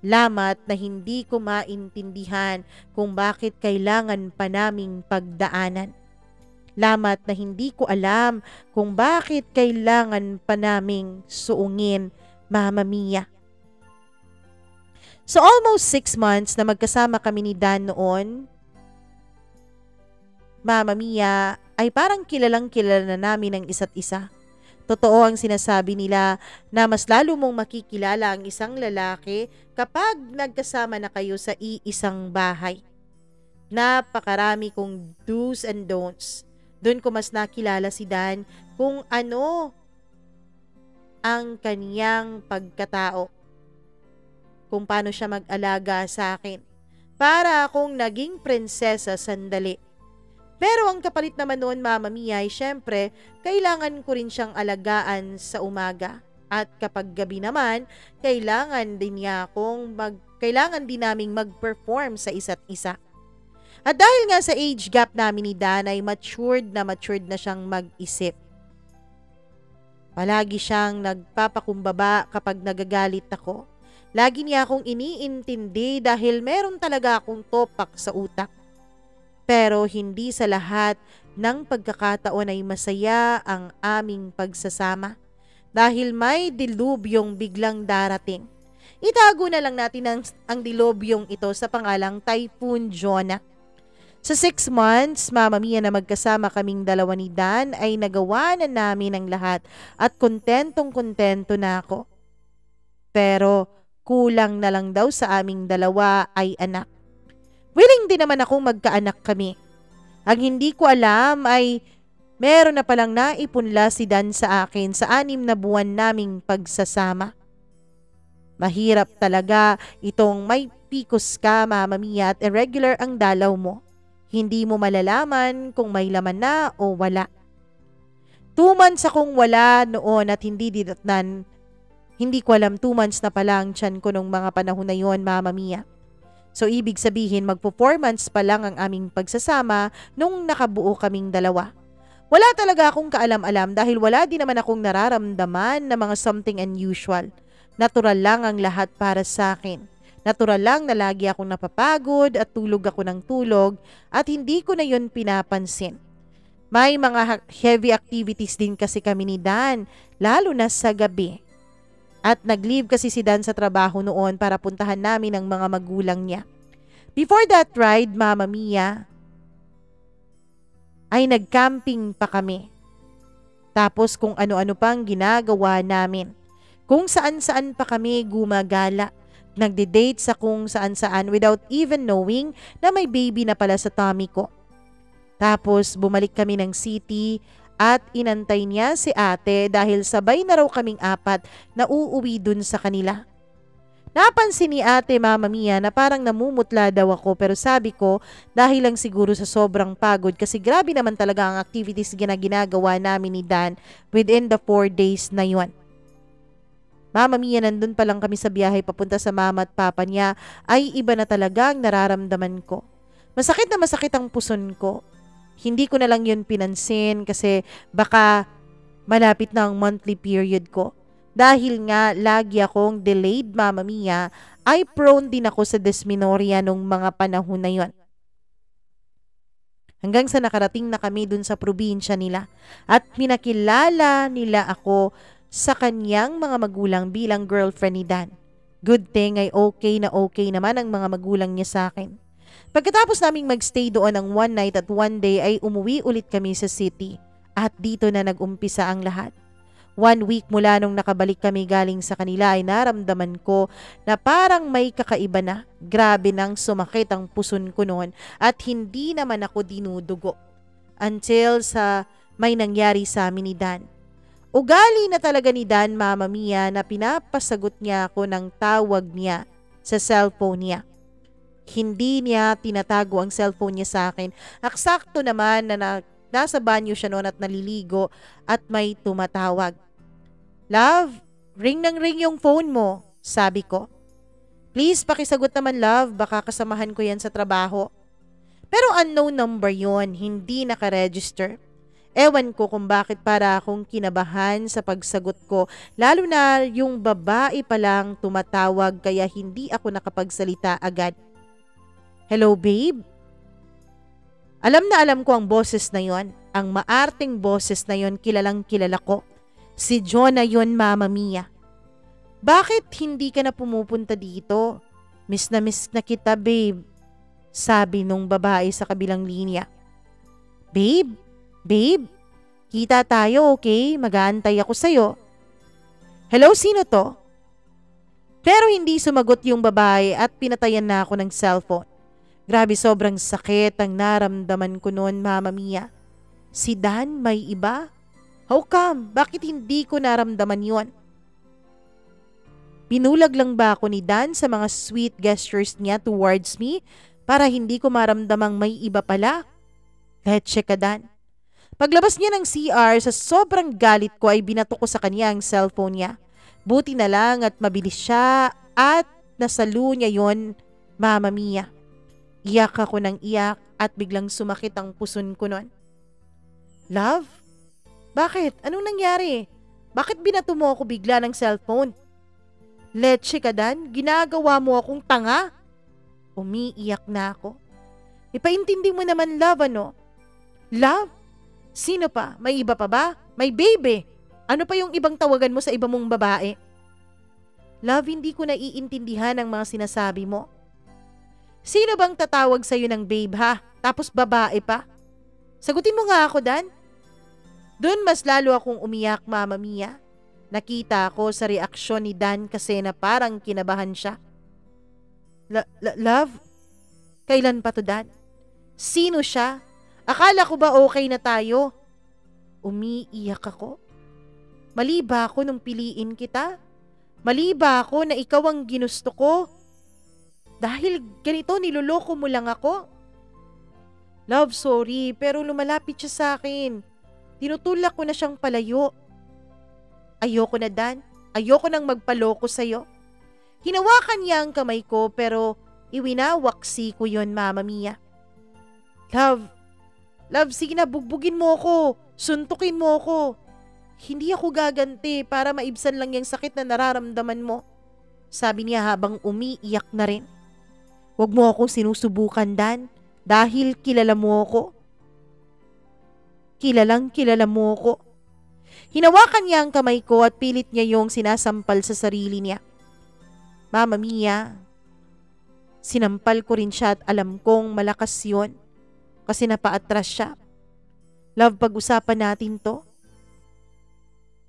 Lamat na hindi ko maintindihan kung bakit kailangan pa naming pagdaanan. Lamat na hindi ko alam kung bakit kailangan pa naming suungin, Mama Mia. So almost 6 months na magkasama kami ni Dan noon, Mama Mia, ay parang kilalang kilala na namin ang isa't isa. Totoo ang sinasabi nila na mas lalo mong makikilala ang isang lalaki kapag nagkasama na kayo sa iisang bahay. Napakarami kong do's and don'ts. Doon ko mas nakilala si Dan kung ano ang kaniyang pagkatao. Kung paano siya mag-alaga sa akin. Para akong naging prinsesa sandali. Pero ang kapalit naman noon, Mama Mia, ay syempre, kailangan ko rin siyang alagaan sa umaga. At kapag gabi naman, kailangan din naming mag-perform sa isa't isa. At dahil nga sa age gap namin ni Dan ay matured na siyang mag-isip. Palagi siyang nagpapakumbaba kapag nagagalit ako. Lagi niya akong iniintindi dahil meron talaga akong topak sa utak. Pero hindi sa lahat ng pagkakataon ay masaya ang aming pagsasama dahil may dilubyong biglang darating. Itago na lang natin ang dilubyong ito sa pangalang Typhoon Jonah. Sa 6 months, Mama Mia, na magkasama kaming dalawa ni Dan ay nagawa na namin ang lahat at kontentong-kontento na ako. Pero kulang na lang daw sa aming dalawa ay anak. Willing din naman akong magkaanak kami. Ang hindi ko alam ay meron na palang naipunla si Dan sa akin sa 6 na buwan naming pagsasama. Mahirap talaga itong may pikos ka, Mama Mia, at irregular ang dalaw mo. Hindi mo malalaman kung may laman na o wala. 2 months akong wala noon at hindi dinatnan. Hindi ko alam 2 months na pala ang tiyan ko nung mga panahon na yon, Mama Mia. So ibig sabihin magpo 4 months pa lang ang aming pagsasama nung nakabuo kaming dalawa. Wala talaga akong kaalam-alam dahil wala din naman akong nararamdaman na mga something unusual. Natural lang ang lahat para sa akin. Natural lang na lagi akong napapagod at tulog ako ng tulog at hindi ko na yun pinapansin. May mga heavy activities din kasi kami ni Dan, lalo na sa gabi. At nag-leave kasi si Dan sa trabaho noon para puntahan namin ang mga magulang niya. Before that ride, Mama Mia, ay nag-camping pa kami. Tapos kung ano-ano pang ginagawa namin. Kung saan-saan pa kami gumagala. Nagde-date sa kung saan-saan without even knowing na may baby na pala sa tummy ko. Tapos bumalik kami ng city at inantay niya si ate dahil sabay na raw kaming 4 na uuwi dun sa kanila. Napansin ni ate, Mama Mia, na parang namumutla daw ako pero sabi ko dahil lang siguro sa sobrang pagod kasi grabe naman talaga ang activities ginagawa namin ni Dan within the 4 days na yon. Mama Mia, nandun pa lang kami sa biyahe papunta sa mama at papa niya ay iba na talaga ang nararamdaman ko. Masakit na masakit ang puson ko. Hindi ko na lang yun pinansin kasi baka malapit na ang monthly period ko. Dahil nga lagi akong delayed, Mama Mia, ay prone din ako sa dysmenorrhea nung mga panahon na yon. Hanggang sa nakarating na kami dun sa probinsya nila at pinakilala nila ako sa kanyang mga magulang bilang girlfriend ni Dan. Good thing ay okay na okay naman ang mga magulang niya sa akin. Pagkatapos naming magstay doon ng one night at one day ay umuwi ulit kami sa city at dito na nag-umpisa ang lahat. 1 week mula nung nakabalik kami galing sa kanila ay naramdaman ko na parang may kakaiba na. Grabe nang sumakit ang puson ko noon at hindi naman ako dinudugo. Until sa may nangyari sa amin ni Dan. Ugali na talaga ni Dan, Mama Mia, na pinapasagot niya ako ng tawag niya sa cellphone niya. Hindi niya tinatago ang cellphone niya sa akin. Eksakto naman na nasa banyo siya noon at naliligo at may tumatawag. Love, ring ng ring yung phone mo, sabi ko. Please, pakisagot naman love, baka kasamahan ko yan sa trabaho. Pero unknown number yon, hindi nakaregister. Ewan ko kung bakit para akong kinabahan sa pagsagot ko, lalo na yung babae pa lang tumatawag kaya hindi ako nakapagsalita agad. Hello babe? Alam na alam ko ang boses na yon, ang maarting boses na yon, kilalang kilala ko. Si John na yon, Mama Mia. Bakit hindi ka na pumupunta dito? Miss na kita babe, sabi nung babae sa kabilang linya. Babe? Babe? Kita tayo, okay? Mag-aantay ako sa'yo. Hello, sino to? Pero hindi sumagot yung babae at pinatayan na ako ng cellphone. Grabe, sobrang sakit ang naramdaman ko noon, Mama Mia. Si Dan may iba? How come? Bakit hindi ko naramdaman yon? Pinulag lang ba ako ni Dan sa mga sweet gestures niya towards me para hindi ko maramdamang may iba pala? Let's check ka, Dan. Paglabas niya ng CR, sa sobrang galit ko ay binato ko sa kanya ang cellphone niya. Buti na lang at mabilis siya at nasalo niya yon, Mama Mia. Iyak ako ng iyak at biglang sumakit ang puson ko nun. Love? Bakit? Anong nangyari? Bakit binato mo ako bigla ng cellphone? Leche ka, Dan? Ginagawa mo akong tanga? Umiiyak na ako. Ipaintindi mo naman, love, ano? Love? Sino pa? May iba pa ba? May baby. Ano pa yung ibang tawagan mo sa iba mong babae? Love, hindi ko naiintindihan ang mga sinasabi mo. Sino bang tatawag sa'yo ng babe ha? Tapos babae pa? Sagutin mo nga ako, Dan. Doon mas lalo akong umiyak, Mama Mia. Nakita ko sa reaksyon ni Dan kasi na parang kinabahan siya. Love? Kailan pa to, Dan? Sino siya? Akala ko ba okay na tayo? Umiiyak ako. Mali ba ako nung piliin kita? Mali ba ako na ikaw ang ginusto ko? Dahil ganito niloloko mo lang ako? Love, sorry, pero lumalapit siya sa akin. Tinutulak ko na siyang palayo. Ayoko na, Dan. Ayoko nang magpaloko sa'yo. Hinawakan niya ang kamay ko pero iwinawaksi ko yon, Mama Mia. Love, sige na, bugbugin mo ako. Suntukin mo ako. Hindi ako gaganti para maibsan lang yung sakit na nararamdaman mo. Sabi niya habang umiiyak na rin. Huwag mo akong sinusubukan, Dan, dahil kilala mo ako. Kilalang kilala mo ako. Hinawakan niya ang kamay ko at pilit niya yung sinasampal sa sarili niya. Mama Mia, sinampal ko rin siya at alam kong malakas yun kasi napaatras siya. Love, pag-usapan natin to.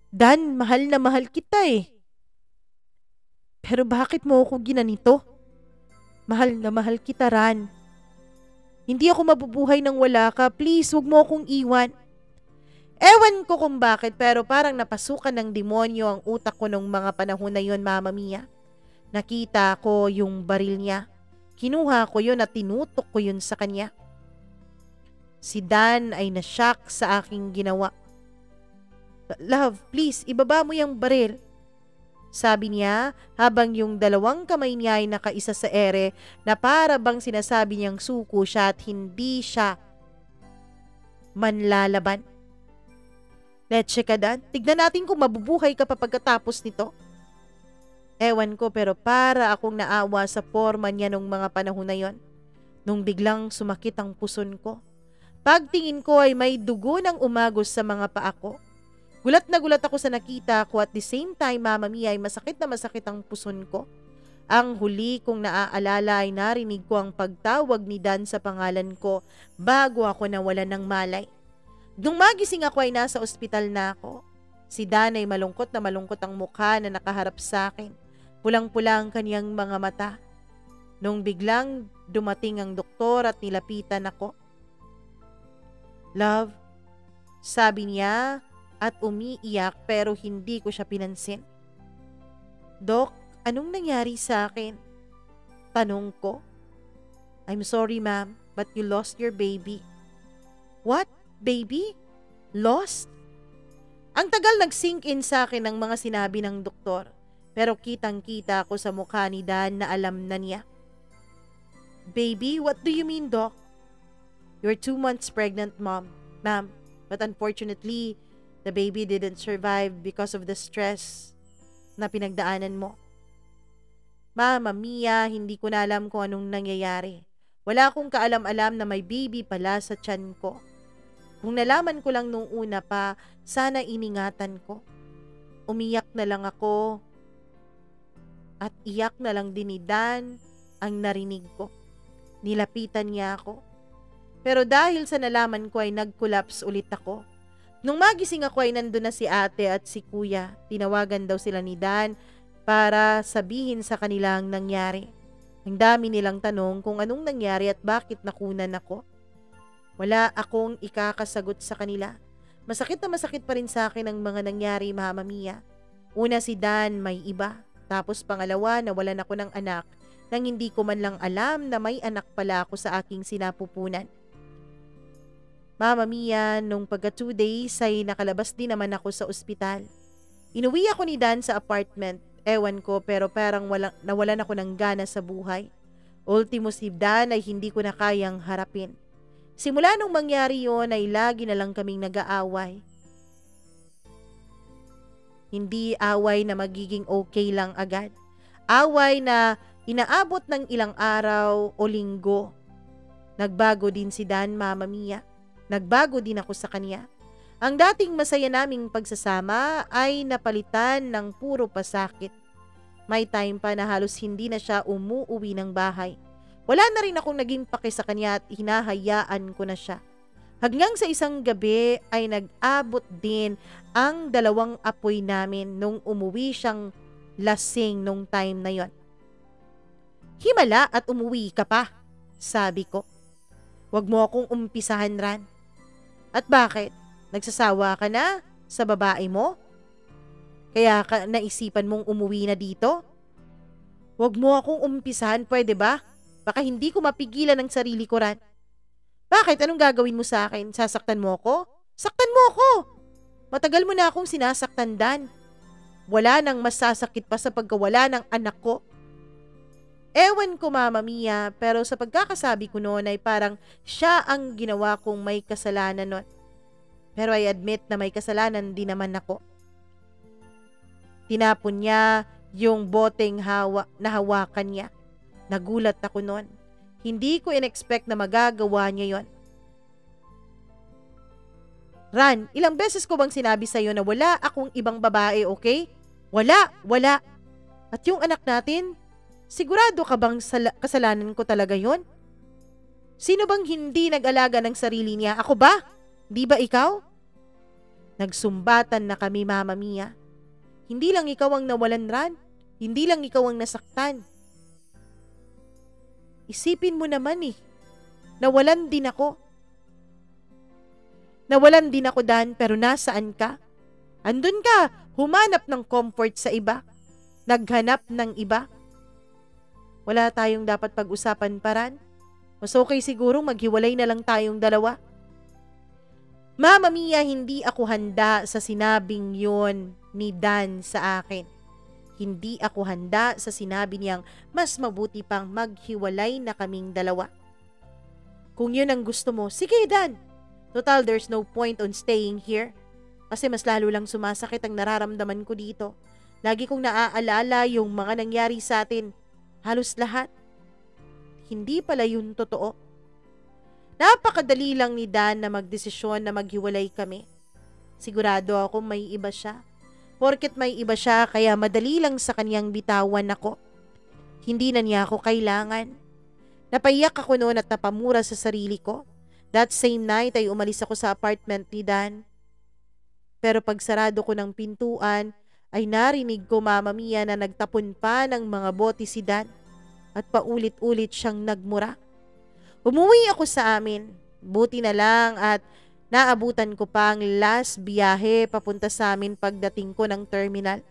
Dan, mahal na mahal kita eh. Pero bakit mo ako ginanito? Mahal na mahal kita, Ran. Hindi ako mabubuhay nang wala ka. Please, huwag mo akong iwan. Ewan ko kung bakit pero parang napasukan ng demonyo ang utak ko nung mga panahon na yon, Mama Mia. Nakita ko yung baril niya. Kinuha ko yun at tinutok ko yun sa kanya. Si Dan ay nashock sa aking ginawa. Love, please, ibaba mo yung baril. Sabi niya habang yung dalawang kamay niya ay nakaisa sa ere na para bang sinasabi niyang suko siya at hindi siya manlalaban. Let's check ka, Dan. Tignan natin kung mabubuhay ka pa pagkatapos nito. Ewan ko pero para akong naawa sa forma niya nung mga panahon na yon. Nung biglang sumakit ang puson ko. Pagtingin ko ay may dugo ng umagos sa mga paa ko. Gulat na gulat ako sa nakita ko at the same time, Mama Mia, ay masakit na masakit ang puson ko. Ang huli kong naaalala ay narinig ko ang pagtawag ni Dan sa pangalan ko bago ako nawalan ng malay. Nung magising ako ay nasa ospital na ako. Si Dan ay malungkot na malungkot ang mukha na nakaharap sa akin. Pulang-pula ang kaniyang mga mata. Nung biglang dumating ang doktor at nilapitan ako. "Love," sabi niya at umiiyak pero hindi ko siya pinansin. "Dok, anong nangyari sa akin?" tanong ko. "I'm sorry ma'am, but you lost your baby." "What? Baby? Lost?" Ang tagal nag-sink in sa akin ng mga sinabi ng doktor, pero kitang-kita ko sa mukha ni Dan na alam na niya. "Baby? What do you mean, Doc?" "You're 2 months pregnant, ma'am, but unfortunately, the baby didn't survive because of the stress na pinagdaanan mo." Mama Mia, hindi ko na alam kung anong nangyayari. Wala akong kaalam-alam na may baby pala sa tiyan ko. Kung nalaman ko lang nung una pa, sana iningatan ko. Umiyak na lang ako at iyak na lang din ni Dan ang narinig ko. Nilapitan niya ako. Pero dahil sa nalaman ko ay nag-collapse ulit ako. Nung magising ako ay nandun na si ate at si kuya. Tinawagan daw sila ni Dan para sabihin sa kanila ang nangyari. Ang dami nilang tanong kung anong nangyari at bakit nakunan ako. Wala akong ikakasagot sa kanila. Masakit na masakit pa rin sa akin ang mga nangyari, Mama Mia. Una, si Dan may iba. Tapos pangalawa, nawalan ako ng anak nang hindi ko man lang alam na may anak pala ako sa aking sinapupunan. Mama Mia, nung pagka 2 days ay nakalabas din naman ako sa ospital. Inuwi ako ni Dan sa apartment. Ewan ko, pero parang nawalan ako ng gana sa buhay. Ultimo, si Dan ay hindi ko na kayang harapin. Simula nung mangyari yon ay lagi na lang kaming nag-aaway. Hindi away na magiging okay lang agad. Away na inaabot ng ilang araw o linggo. Nagbago din si Dan, Mama Mia. Nagbago din ako sa kanya. Ang dating masaya naming pagsasama ay napalitan ng puro pasakit. May time pa na halos hindi na siya umuuwi ng bahay. Wala na rin akong naging pake sa kanya at hinahayaan ko na siya. Hanggang sa isang gabi ay nag-abot din ang 2 apoy namin nung umuwi siyang lasing nung time na yon. "Himala at umuwi ka pa," sabi ko. "Wag mo akong umpisahan, Ran." "At bakit? Nagsasawa ka na sa babae mo? Kaya ka naisipan mong umuwi na dito? Wag mo akong umpisahan, pwede ba? Baka hindi ko mapigilan ang sarili ko, Ran." "Bakit? Anong gagawin mo sa akin? Sasaktan mo ako?" "Saktan mo ako! Matagal mo na akong sinasaktan, Dan. Wala nang masasakit pa sa pagkawala ng anak ko." Ewan ko, Mama Mia, pero sa pagkakasabi ko noon ay parang siya ang ginawa kong may kasalanan noon. Pero I admit na may kasalanan din naman ako. Tinapon niya yung boteng na hawakan niya. Nagulat ako noon. Hindi ko in-expect na magagawa niya yon. "Ran, ilang beses ko bang sinabi sa'yo na wala akong ibang babae, okay? Wala. At yung anak natin, sigurado ka bang kasalanan ko talaga yon? Sino bang hindi nag-alaga ng sarili niya? Ako ba? Di ba ikaw?" Nagsumbatan na kami, Mama Mia. Hindi lang ikaw ang nawalan, Ran. Hindi lang ikaw ang nasaktan. Isipin mo naman nawalan din ako. Nawalan din ako, Dan, pero nasaan ka? Andun ka, humanap ng comfort sa iba. Naghanap ng iba. Wala tayong dapat pag-usapan, Paran. Mas okay siguro maghiwalay na lang tayong dalawa. Mama Mia, hindi ako handa sa sinabing yon ni Dan sa akin. Hindi ako handa sa sinabi niyang mas mabuti pang maghiwalay na kaming dalawa. Kung yun ang gusto mo, sige, Dan. Total, there's no point on staying here. Kasi mas lalo lang sumasakit ang nararamdaman ko dito. Lagi kong naaalala yung mga nangyari sa atin. Halos lahat. Hindi pala yun totoo. Napakadali lang ni Dan na magdesisyon na maghiwalay kami. Sigurado ako may iba siya. Porket may iba siya kaya madali lang sa kanyang bitawan ako. Hindi na niya ako kailangan. Napaiyak ako noon at napamura sa sarili ko. That same night ay umalis ako sa apartment ni Dan. Pero pag sarado ko ng pintuan ay narinig ko Mama Mia na nagtapon pa ng mga bote si Dan at paulit-ulit siyang nagmura. Umuwi ako sa amin. Buti na lang at naabutan ko pa ang last biyahe papunta sa amin pagdating ko ng terminal.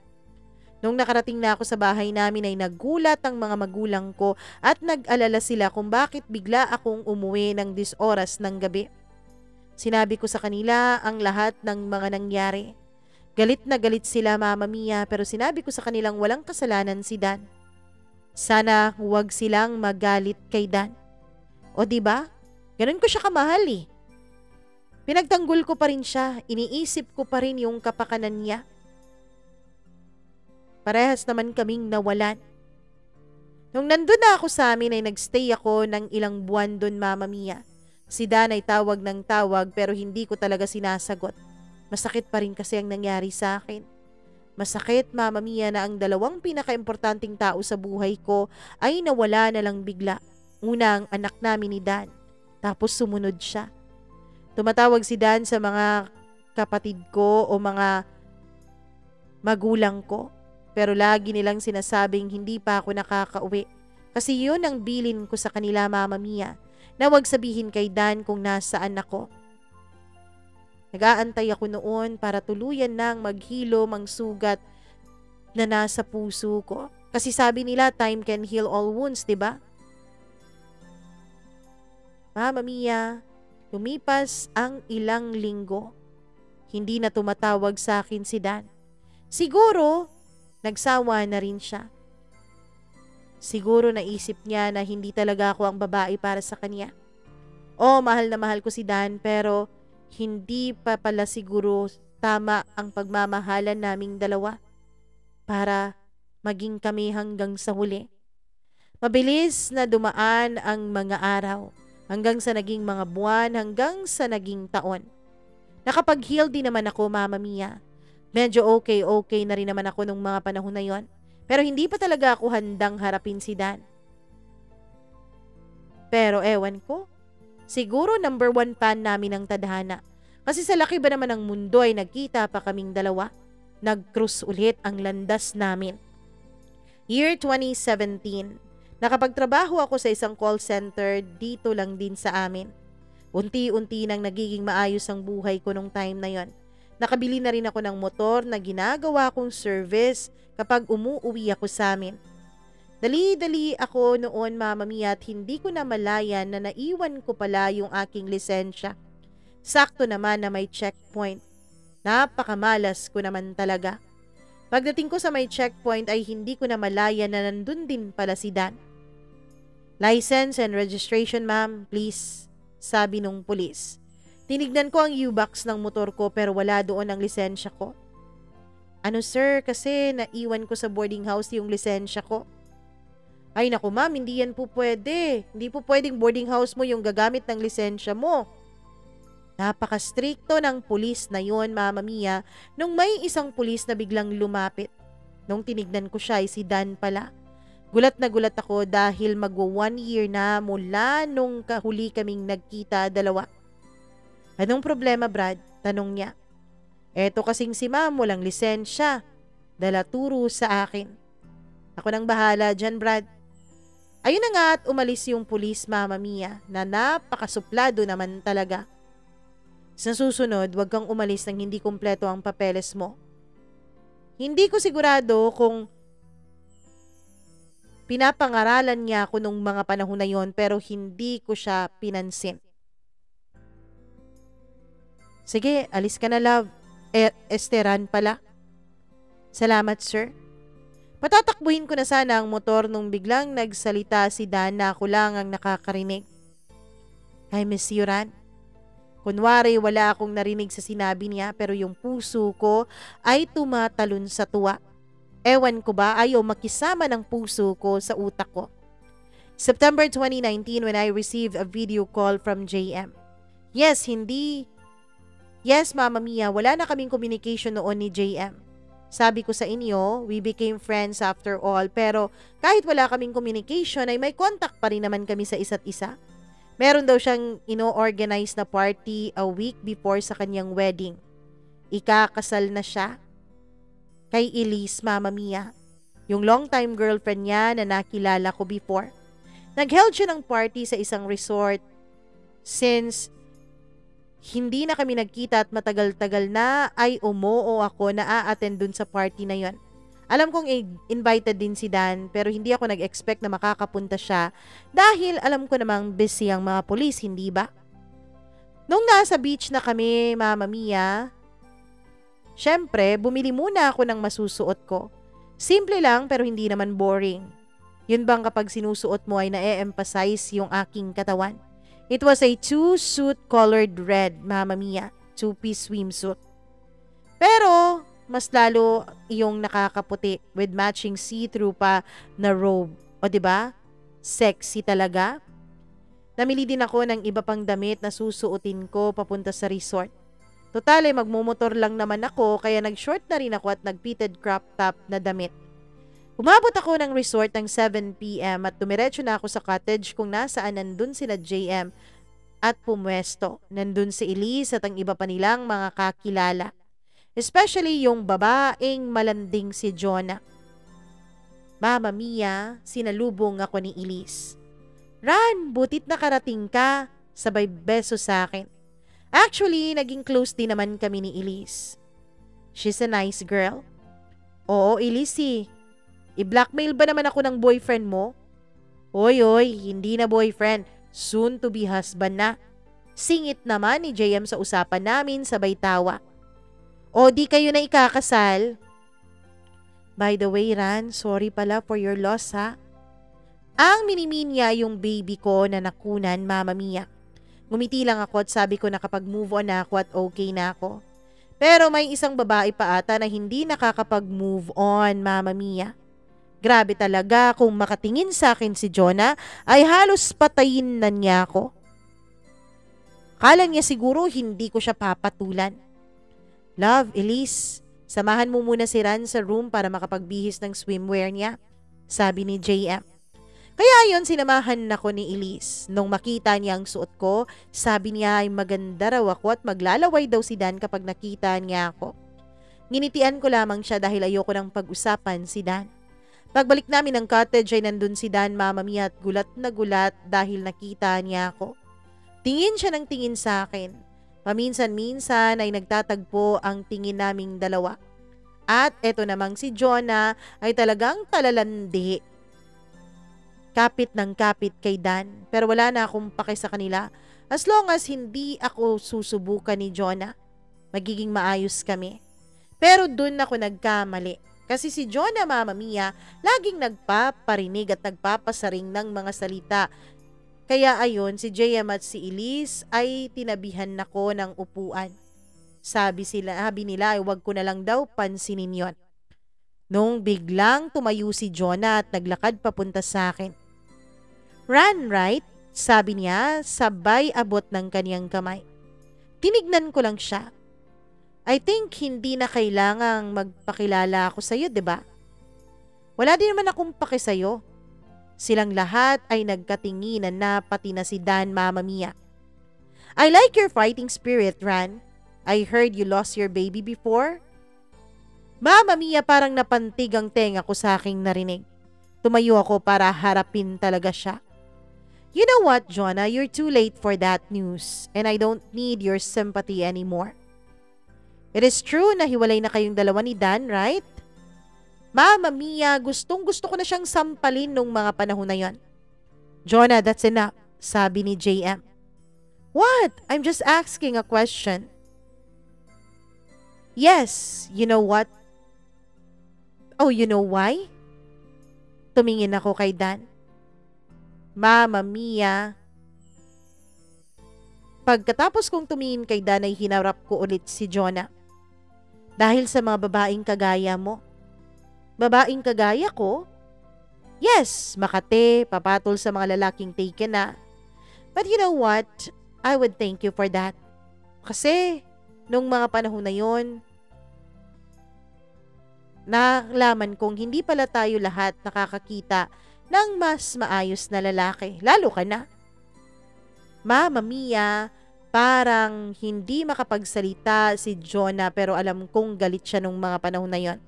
Nung nakarating na ako sa bahay namin ay naggulat ang mga magulang ko at nag-alala sila kung bakit bigla akong umuwi ng 10 oras ng gabi. Sinabi ko sa kanila ang lahat ng mga nangyari. Galit na galit sila Mama Mia pero sinabi ko sa kanilang walang kasalanan si Dan. Sana huwag silang magalit kay Dan. O diba? Ganun ko siya kamahal eh. Pinagtanggol ko pa rin siya, iniisip ko pa rin yung kapakanan niya. Parehas naman kaming nawalan. Nung nandun na ako sa amin ay nagstay ako ng ilang buwan dun Mama Mia. Si Dan ay tawag ng tawag pero hindi ko talaga sinasagot. Masakit pa rin kasi ang nangyari sa akin. Masakit Mama Mia na ang dalawang pinakaimportanteng tao sa buhay ko ay nawala na lang bigla. Una ang anak namin ni Dan, tapos sumunod siya. Tumatawag si Dan sa mga kapatid ko o mga magulang ko. Pero lagi nilang sinasabing hindi pa ako nakakauwi. Kasi yun ang bilin ko sa kanila Mama Mia, na huwag sabihin kay Dan kung nasaan ako. Nag-aantay ako noon para tuluyan nang maghilom ang sugat na nasa puso ko. Kasi sabi nila time can heal all wounds, diba? Mama Mia, lumipas ang ilang linggo. Hindi na tumatawag sa akin si Dan. Siguro, nagsawa na rin siya. Siguro naisip niya na hindi talaga ako ang babae para sa kanya. O mahal na mahal ko si Dan pero hindi pa pala siguro tama ang pagmamahalan naming dalawa para maging kami hanggang sa huli. Mabilis na dumaan ang mga araw hanggang sa naging mga buwan hanggang sa naging taon. Nakapag-heal din naman ako Mama Mia. Medyo okay na rin naman ako nung mga panahon na yon. Pero hindi pa talaga ako handang harapin si Dan. Pero ewan ko, siguro number 1 fan namin ang tadhana. Kasi sa laki ba naman ng mundo ay nagkita pa kaming dalawa. Nag-cruise ulit ang landas namin. Year 2017, nakapagtrabaho ako sa isang call center dito lang din sa amin. Unti-unti nang nagiging maayos ang buhay ko nung time na yon. Nakabili na rin ako ng motor na ginagawa kong service kapag umuuwi ako sa amin. Dali-dali ako noon Mama Mia at hindi ko na malayan na naiwan ko pala yung aking lisensya. Sakto naman na may checkpoint. Napakamalas ko naman talaga. Pagdating ko sa may checkpoint ay hindi ko na malayan na nandun din pala si Dan. License and registration ma'am, please, sabi nung pulis. Tinignan ko ang U-box ng motor ko pero wala doon ang lisensya ko. Ano sir, kasi naiwan ko sa boarding house yung lisensya ko. Ay naku ma'am, hindi yan po pwede. Hindi po pwedeng boarding house mo yung gagamit ng lisensya mo. Napaka-stricto ng pulis na yon Mama Mia nung may isang pulis na biglang lumapit. Nung tinignan ko siya ay si Dan pala. Gulat na gulat ako dahil magwa 1 year na mula nung kahuli kaming nagkita dalawa. Anong problema Brad? Tanong niya. Eto kasing si ma'am walang lisensya. Dala turo sa akin. Ako nang bahala dyan Brad. Ayun na nga at umalis yung pulis Mama Mia na napakasuplado naman talaga. Sa susunod, wag kang umalis nang hindi kumpleto ang papeles mo. Hindi ko sigurado kung pinapangaralan niya ako nung mga panahon na yon pero hindi ko siya pinansin. Sige, alis ka na love. Esteran pala. Salamat sir. Patatakbuhin ko na sana ang motor nung biglang nagsalita si Dan na ako lang ang nakakarinig. I miss you Ran. Kunwari wala akong narinig sa sinabi niya pero yung puso ko ay tumatalon sa tuwa. Ewan ko ba ayaw makisama ng puso ko sa utak ko. September 2019 when I received a video call from JM. Yes, hindi Yes, Mama Mia, wala na kaming communication noon ni JM. Sabi ko sa inyo, we became friends after all, pero kahit wala kaming communication ay may contact pa rin naman kami sa isa't isa. Meron daw siyang ino-organize na party a week before sa kanyang wedding. Ikakasal na siya kay Elise, Mama Mia, yung long-time girlfriend niya na nakilala ko before. Nag-held siya ng party sa isang resort since hindi na kami nagkita at matagal-tagal na ay umoo ako na a-attend dun sa party na yon. Alam kong invited din si Dan pero hindi ako nag-expect na makakapunta siya dahil alam ko namang busy ang mga polis, hindi ba? Nung nasa beach na kami, Mama Mia, syempre bumili muna ako ng masusuot ko. Simple lang pero hindi naman boring. Yun bang kapag sinusuot mo ay na-emphasize yung aking katawan? It was a two-suit colored red, Mama Mia. Two-piece swimsuit. Pero, mas lalo yung nakakaputi with matching see-through pa na robe. O diba? Sexy talaga. Namili din ako ng iba pang damit na susuotin ko papunta sa resort. Total magmumotor lang naman ako kaya nag-short na rin ako at nag-fitted crop top na damit. Umabot ako ng resort ng 7 p.m. at tumiretso na ako sa cottage kung nasaan nandun sila JM at pumwesto. Nandun si Elise at ang iba pa nilang mga kakilala. Especially yung babaeng malanding si Jonah. Mama Mia, sinalubong ako ni Elise. Ran, butit nakarating ka. Sabay beso sa akin. Actually, naging close din naman kami ni Elise. She's a nice girl. Oo, Elise. I-blackmail ba naman ako ng boyfriend mo? Oy, hindi na boyfriend. Soon to be husband na. Singit naman ni JM sa usapan namin sabay tawa. O di kayo na ikakasal? By the way, Ran, sorry pala for your loss ha. Ang minimin niya yung baby ko na nakunan, Mama Mia. Ngumiti lang ako at sabi ko na kapag move on na ako at okay na ako. Pero may isang babae pa ata na hindi nakakapag-move on, Mama Mia. Grabe talaga, kung makatingin sa akin si Jonah, ay halos patayin na niya ako. Kala niya siguro hindi ko siya papatulan. Love, Elise, samahan mo muna si Ran sa room para makapagbihis ng swimwear niya, sabi ni JM. Kaya ayon sinamahan ako ni Elise. Nung makita niya ang suot ko, sabi niya ay maganda raw ako at maglalaway daw si Dan kapag nakita niya ako. Nginitian ko lamang siya dahil ayoko nang pag-usapan si Dan. Pagbalik namin ng cottage ay nandun si Dan, Mama Mia, at gulat na gulat dahil nakita niya ako. Tingin siya ng tingin sa akin. Paminsan-minsan ay nagtatagpo ang tingin naming dalawa. At eto namang si Jonah ay talagang talalandi. Kapit ng kapit kay Dan, pero wala na akong pake sa kanila. As long as hindi ako susubukan ni Jonah, magiging maayos kami. Pero dun ako nagkamali. Kasi si Jonah, Mama Mia, laging nagpaparinig at nagpapasaring ng mga salita. Kaya ayon, si JM at si Elise ay tinabihan nako ng upuan. Sabi nila ay wag ko na lang daw pansinin yon. Nung biglang tumayo si Jonah at naglakad papunta sa akin. Run, right? Sabi niya, sabay abot ng kaniyang kamay. Tinignan ko lang siya. I think hindi na kailangang magpakilala ako sa'yo, diba? Wala din naman akong pake sa'yo. Silang lahat ay nagkatinginan na pati na si Dan, Mama Mia. I like your fighting spirit, Ran. I heard you lost your baby before. Mama Mia, parang napantig ang tenga ko sa aking narinig. Tumayo ako para harapin talaga siya. You know what, Jonah? You're too late for that news and I don't need your sympathy anymore. It is true na hiwalay na kayong dalawa ni Dan, right? Mama Mia, gustong-gusto ko na siyang sampalin nung mga panahon na yon. Jonah, that's enough, sabi ni JM. What? I'm just asking a question. Yes, you know what? Oh, you know why? Tumingin ako kay Dan. Mama Mia. Pagkatapos kong tumingin kay Dan ay hinarap ko ulit si Jonah. Dahil sa mga babaeng kagaya mo. Babaeng kagaya ko? Yes, makate, papatol sa mga lalaking taken na. But you know what? I would thank you for that. Kasi Nung mga panahon na yon, nalaman kong hindi pala tayo lahat nakakakita ng mas maayos na lalaki. Lalo ka na. Mama Mia, parang hindi makapagsalita si Jonah pero alam kong galit siya nung mga panahon na yon.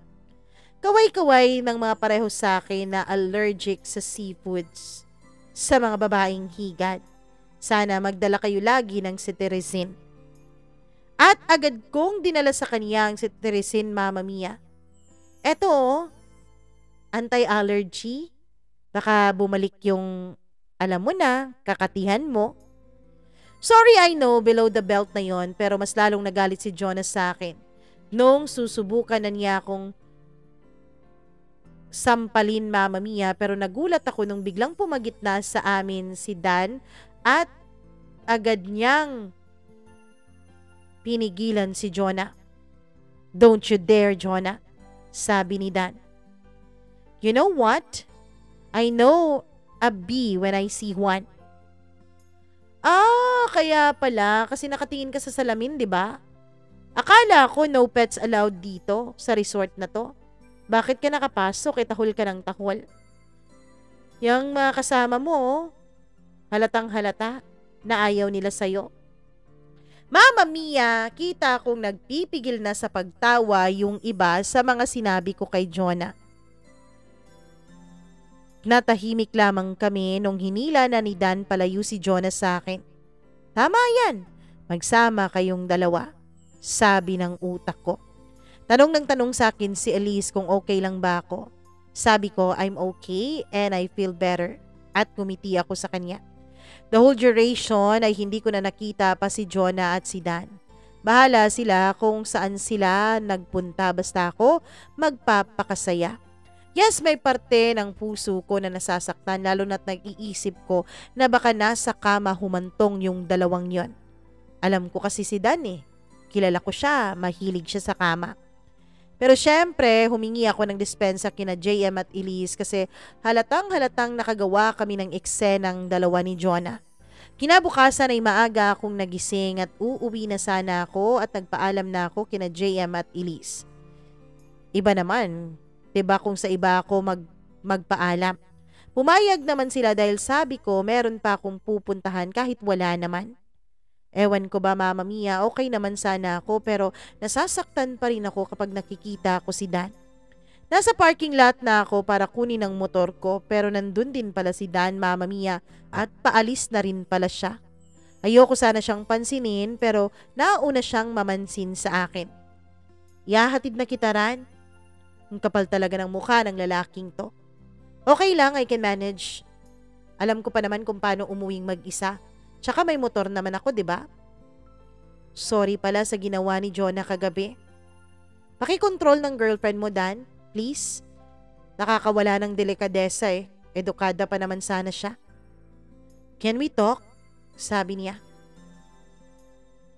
Kaway-kaway ng mga pareho sa akin na allergic sa seafoods. Sa mga babaeng higad. Sana magdala kayo lagi ng cetirizine. At agad kong dinala sa kanya ang cetirizine, Mama Mia. Eto, anti-allergy. Baka bumalik yung, alam mo na, kakatihan mo. Sorry, I know, below the belt na yon, pero mas lalong nagalit si Jonas sa akin. Nung susubukan na niya akong sampalin, Mama Mia, pero nagulat ako nung biglang pumagitna sa amin si Dan at agad niyang pinigilan si Jonah. Don't you dare, Jonah, sabi ni Dan. You know what? I know a bee when I see one. Kaya pala, kasi nakatingin ka sa salamin, di ba? Akala ko no pets allowed dito sa resort na to. Bakit ka nakapasok? Tahol ka ng tahol. Yang mga kasama mo, halatang halata na ayaw nila sa'yo. Mama Mia, kita kong nagpipigil na sa pagtawa yung iba sa mga sinabi ko kay Jonah. Natahimik lamang kami nung hinila na ni Dan palayo si Jonah sa akin. Tama yan, magsama kayong dalawa, sabi ng utak ko. Tanong ng tanong sa akin si Elise kung okay lang ba ako. Sabi ko, I'm okay and I feel better. At ngumiti ako sa kanya. The whole duration ay hindi ko na nakita pa si Jonah at si Dan. Bahala sila kung saan sila nagpunta basta ako magpapakasaya. Yes, may parte ng puso ko na nasasaktan lalo na't nag-iisip ko na baka nasa kama humantong yung dalawang yon. Alam ko kasi si Dan eh. Kilala ko siya, mahilig siya sa kama. Pero syempre, humingi ako ng dispensa kina JM at Elise kasi halatang nakagawa kami ng eksenang dalawa ni Jonah. Kinabukasan ay maaga akong nagising at uuwi na sana ako at nagpaalam na ako kina JM at Elise. Iba naman, diba kung sa iba ako magpaalam. Pumayag naman sila dahil sabi ko meron pa akong pupuntahan kahit wala naman. Ewan ko ba, Mama Mia, okay naman sana ako pero nasasaktan pa rin ako kapag nakikita ko si Dan. Nasa parking lot na ako para kunin ang motor ko pero nandun din pala si Dan, Mama Mia, at paalis na rin pala siya. Ayoko sana siyang pansinin pero nauna siyang mamansin sa akin. Ihahatid na kita, Ran. Ang kapal talaga ng mukha ng lalaking to. Okay lang, I can manage. Alam ko pa naman kung paano umuwing mag-isa. Tsaka may motor naman ako, di ba? Sorry pala sa ginawa ni Jonah kagabi. Pakikontrol ng girlfriend mo, Dan, please. Nakakawala ng delikadesa eh. Edukada pa naman sana siya. Can we talk? Sabi niya.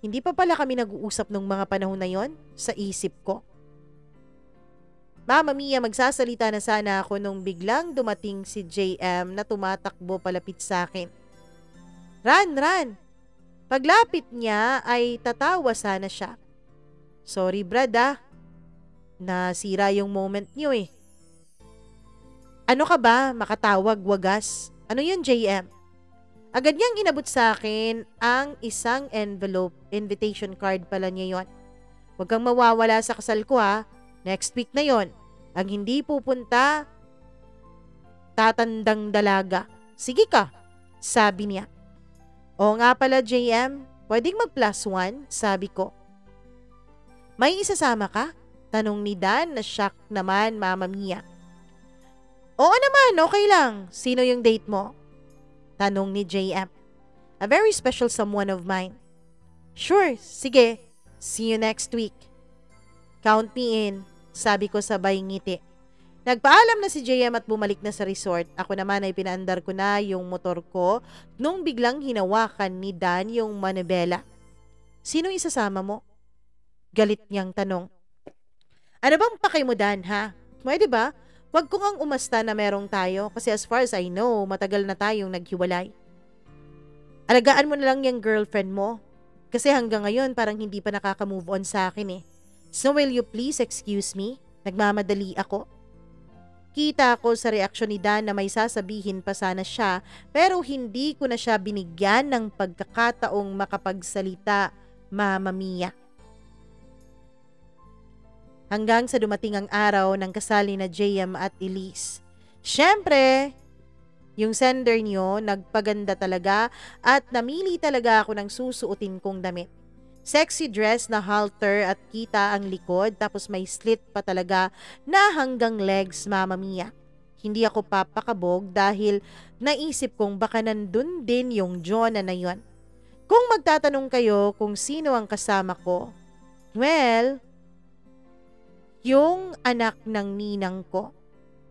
Hindi pa pala kami nag-uusap nung mga panahon na yon sa isip ko. Mama Mia, magsasalita na sana ako nung biglang dumating si JM na tumatakbo palapit sa akin. Ran. Paglapit niya ay tatawa sana siya. Sorry brad nasira yung moment niyo eh. Ano ka ba? Makatawag, wagas. Ano yun, JM? Agad niyang inabot sa akin ang isang envelope. Invitation card pala niya yon. Huwag kang mawawala sa kasal ko Next week na yon. Ang hindi pupunta, tatandang dalaga. Sige ka, sabi niya. Oo nga pala, JM, pwedeng mag+1, sabi ko. May isasama ka? Tanong ni Dan na shock naman, Mama Mia. Oo naman, okay lang. Sino yung date mo? Tanong ni JM. A very special someone of mine. Sure, sige. See you next week. Count me in, sabi ko sabay ngiti. Nagpaalam na si JM at bumalik na sa resort. Ako naman ay pinaandar ko na yung motor ko nung biglang hinawakan ni Dan yung manibela. Sino isasama mo? Galit niyang tanong. Ano bang pakay mo, Dan, ha? Pwede ba? Huwag ko ngang umasta na merong tayo kasi as far as I know, matagal na tayong naghiwalay. Alagaan mo na lang yung girlfriend mo. Kasi hanggang ngayon parang hindi pa nakaka-move on sa akin eh. So will you please excuse me? Nagmamadali ako. Kita ko sa reaksyon ni Dan na may sasabihin pa sana siya pero hindi ko na siya binigyan ng pagkakataong makapagsalita, Mama Mia. Hanggang sa dumating ang araw ng kasal ni na JM at Elise. Siyempre, yung sender niyo nagpaganda talaga at namili talaga ako ng susuotin kong damit. Sexy dress na halter at kita ang likod tapos may slit pa talaga na hanggang legs, Mama Mia. Hindi ako papakabog dahil naisip kong baka nandun din yung Jonah na yon. Kung magtatanong kayo kung sino ang kasama ko, well, yung anak ng ninang ko.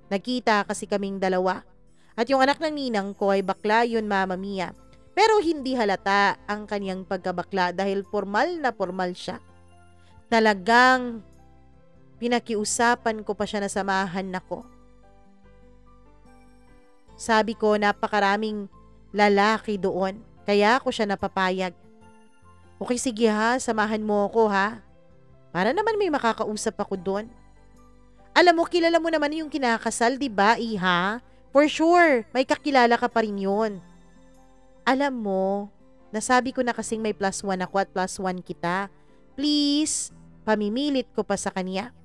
Nagkita kasi kaming dalawa. At yung anak ng ninang ko ay bakla yun, Mama Mia. Pero hindi halata ang kanyang pagkabakla dahil formal na formal siya. Talagang pinakiusapan ko pa siya na samahan ako. Sabi ko napakaraming lalaki doon, kaya ako siya napapayag. Okay, sige ha, samahan mo ako ha. Para naman may makakausap ako doon. Alam mo, kilala mo naman yung kinakasal, di ba, Iha? For sure, may kakilala ka pa rin yun. Alam mo, nasabi ko na kasing may +1 ako at +1 kita. Please, pamimilit ko pa sa kanya.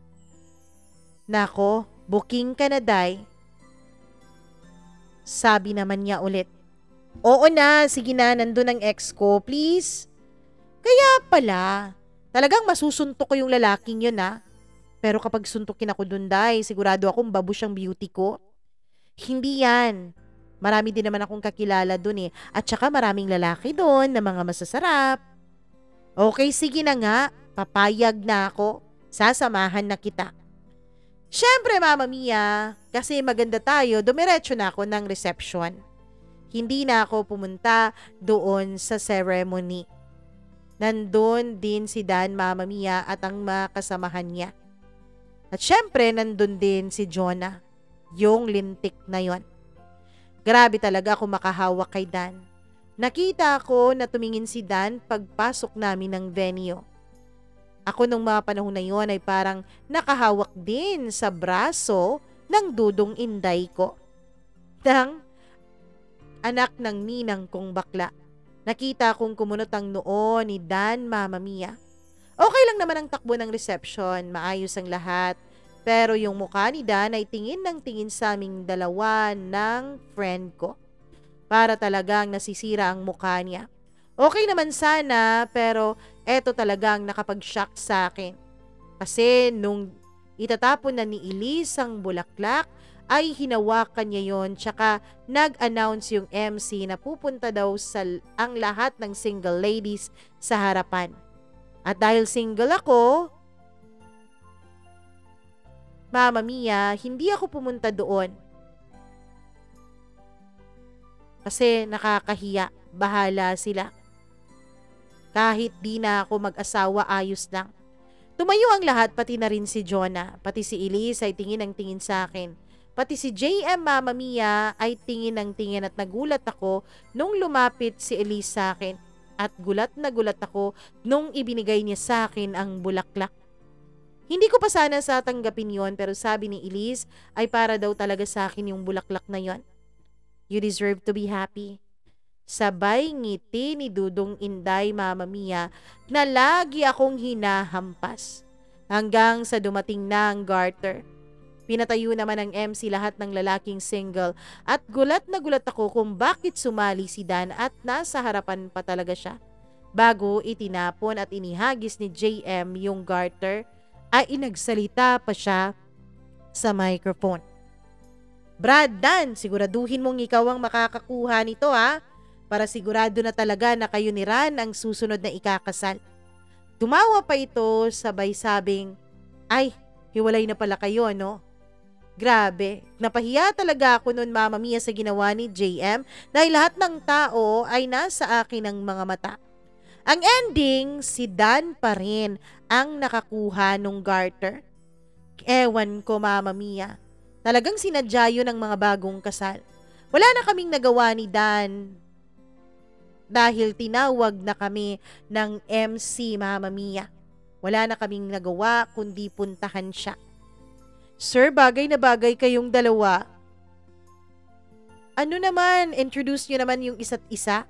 Nako, booking ka na, Day. Sabi naman niya ulit. Oo na, sige na, nandun ang ex ko, please. Kaya pala, talagang masusuntok ko yung lalaking yun ha. Pero kapag suntukin ako dun, Day, sigurado akong babush ang beauty ko. Hindi yan. Marami din naman akong kakilala dun eh. At saka maraming lalaki dun na mga masasarap. Okay, sige na nga. Papayag na ako. Sasamahan na kita. Siyempre, Mama Mia, kasi maganda tayo, dumiretso na ako ng reception. Hindi na ako pumunta doon sa ceremony. Nandun din si Dan, Mama Mia, at ang mga kasamahan niya. At syempre, nandun din si Jonah, yung lintik na yon. Grabe talaga ako makahawak kay Dan. Nakita ko na tumingin si Dan pagpasok namin ng venue. Ako nung mga panahon na yon ay parang nakahawak din sa braso ng dudong inday ko. Ng anak ng ninang kong bakla. Nakita kong kumunot ang noo ni Dan, Mama Mia. Okay lang naman ang takbo ng reception, maayos ang lahat. Pero yung mukha ni Dan ay tingin ng tingin sa aming dalawa ng friend ko. Para talagang nasisira ang mukha niya. Okay naman sana, pero eto talagang nakapag-shock sa akin. Kasi nung itatapon na ni Elise ang bulaklak, ay hinawakan niya yon, tsaka nag-announce yung MC na pupunta daw ang lahat ng single ladies sa harapan. At dahil single ako, Mama Mia, hindi ako pumunta doon. Kasi nakakahiya, bahala sila. Kahit di na ako mag-asawa, ayos lang. Tumayo ang lahat, pati na rin si Jonah. Pati si Elise ay tingin ang tingin sa akin. Pati si JM, Mama Mia, ay tingin ang tingin at nagulat ako nung lumapit si Elise sa akin. At gulat na gulat ako nung ibinigay niya sa akin ang bulaklak. Hindi ko pa sana sa tanggapin yon, pero sabi ni Elise ay para daw talaga sa akin yung bulaklak na yon. You deserve to be happy. Sabay ngiti ni Dudong Inday, Mama Mia, na lagi akong hinahampas. Hanggang sa dumating na ang garter. Pinatayo naman ng MC lahat ng lalaking single at gulat na gulat ako kung bakit sumali si Dan at nasa harapan pa talaga siya. Bago itinapon at inihagis ni JM yung garter, ay inagsalita pa siya sa microphone. Brad, Dan, siguraduhin mong ikaw ang makakakuha nito ha, para sigurado na talaga na kayo ni Ran ang susunod na ikakasal. Tumawa pa ito sabay sabing, ay, hiwalay na pala kayo, no? Grabe, napahiya talaga ako nun, Mama Mia, sa ginawa ni JM dahil lahat ng tao ay nasa akin ang mga mata. Ang ending, si Dan pa rin ang nakakuha nung garter. Ewan ko, Mama Mia. Talagang sinadya yun ng mga bagong kasal. Wala na kaming nagawa ni Dan dahil tinawag na kami ng MC, Mama Mia. Wala na kaming nagawa kundi puntahan siya. Sir, bagay na bagay kayong dalawa. Ano naman, introduce nyo naman yung isa't isa.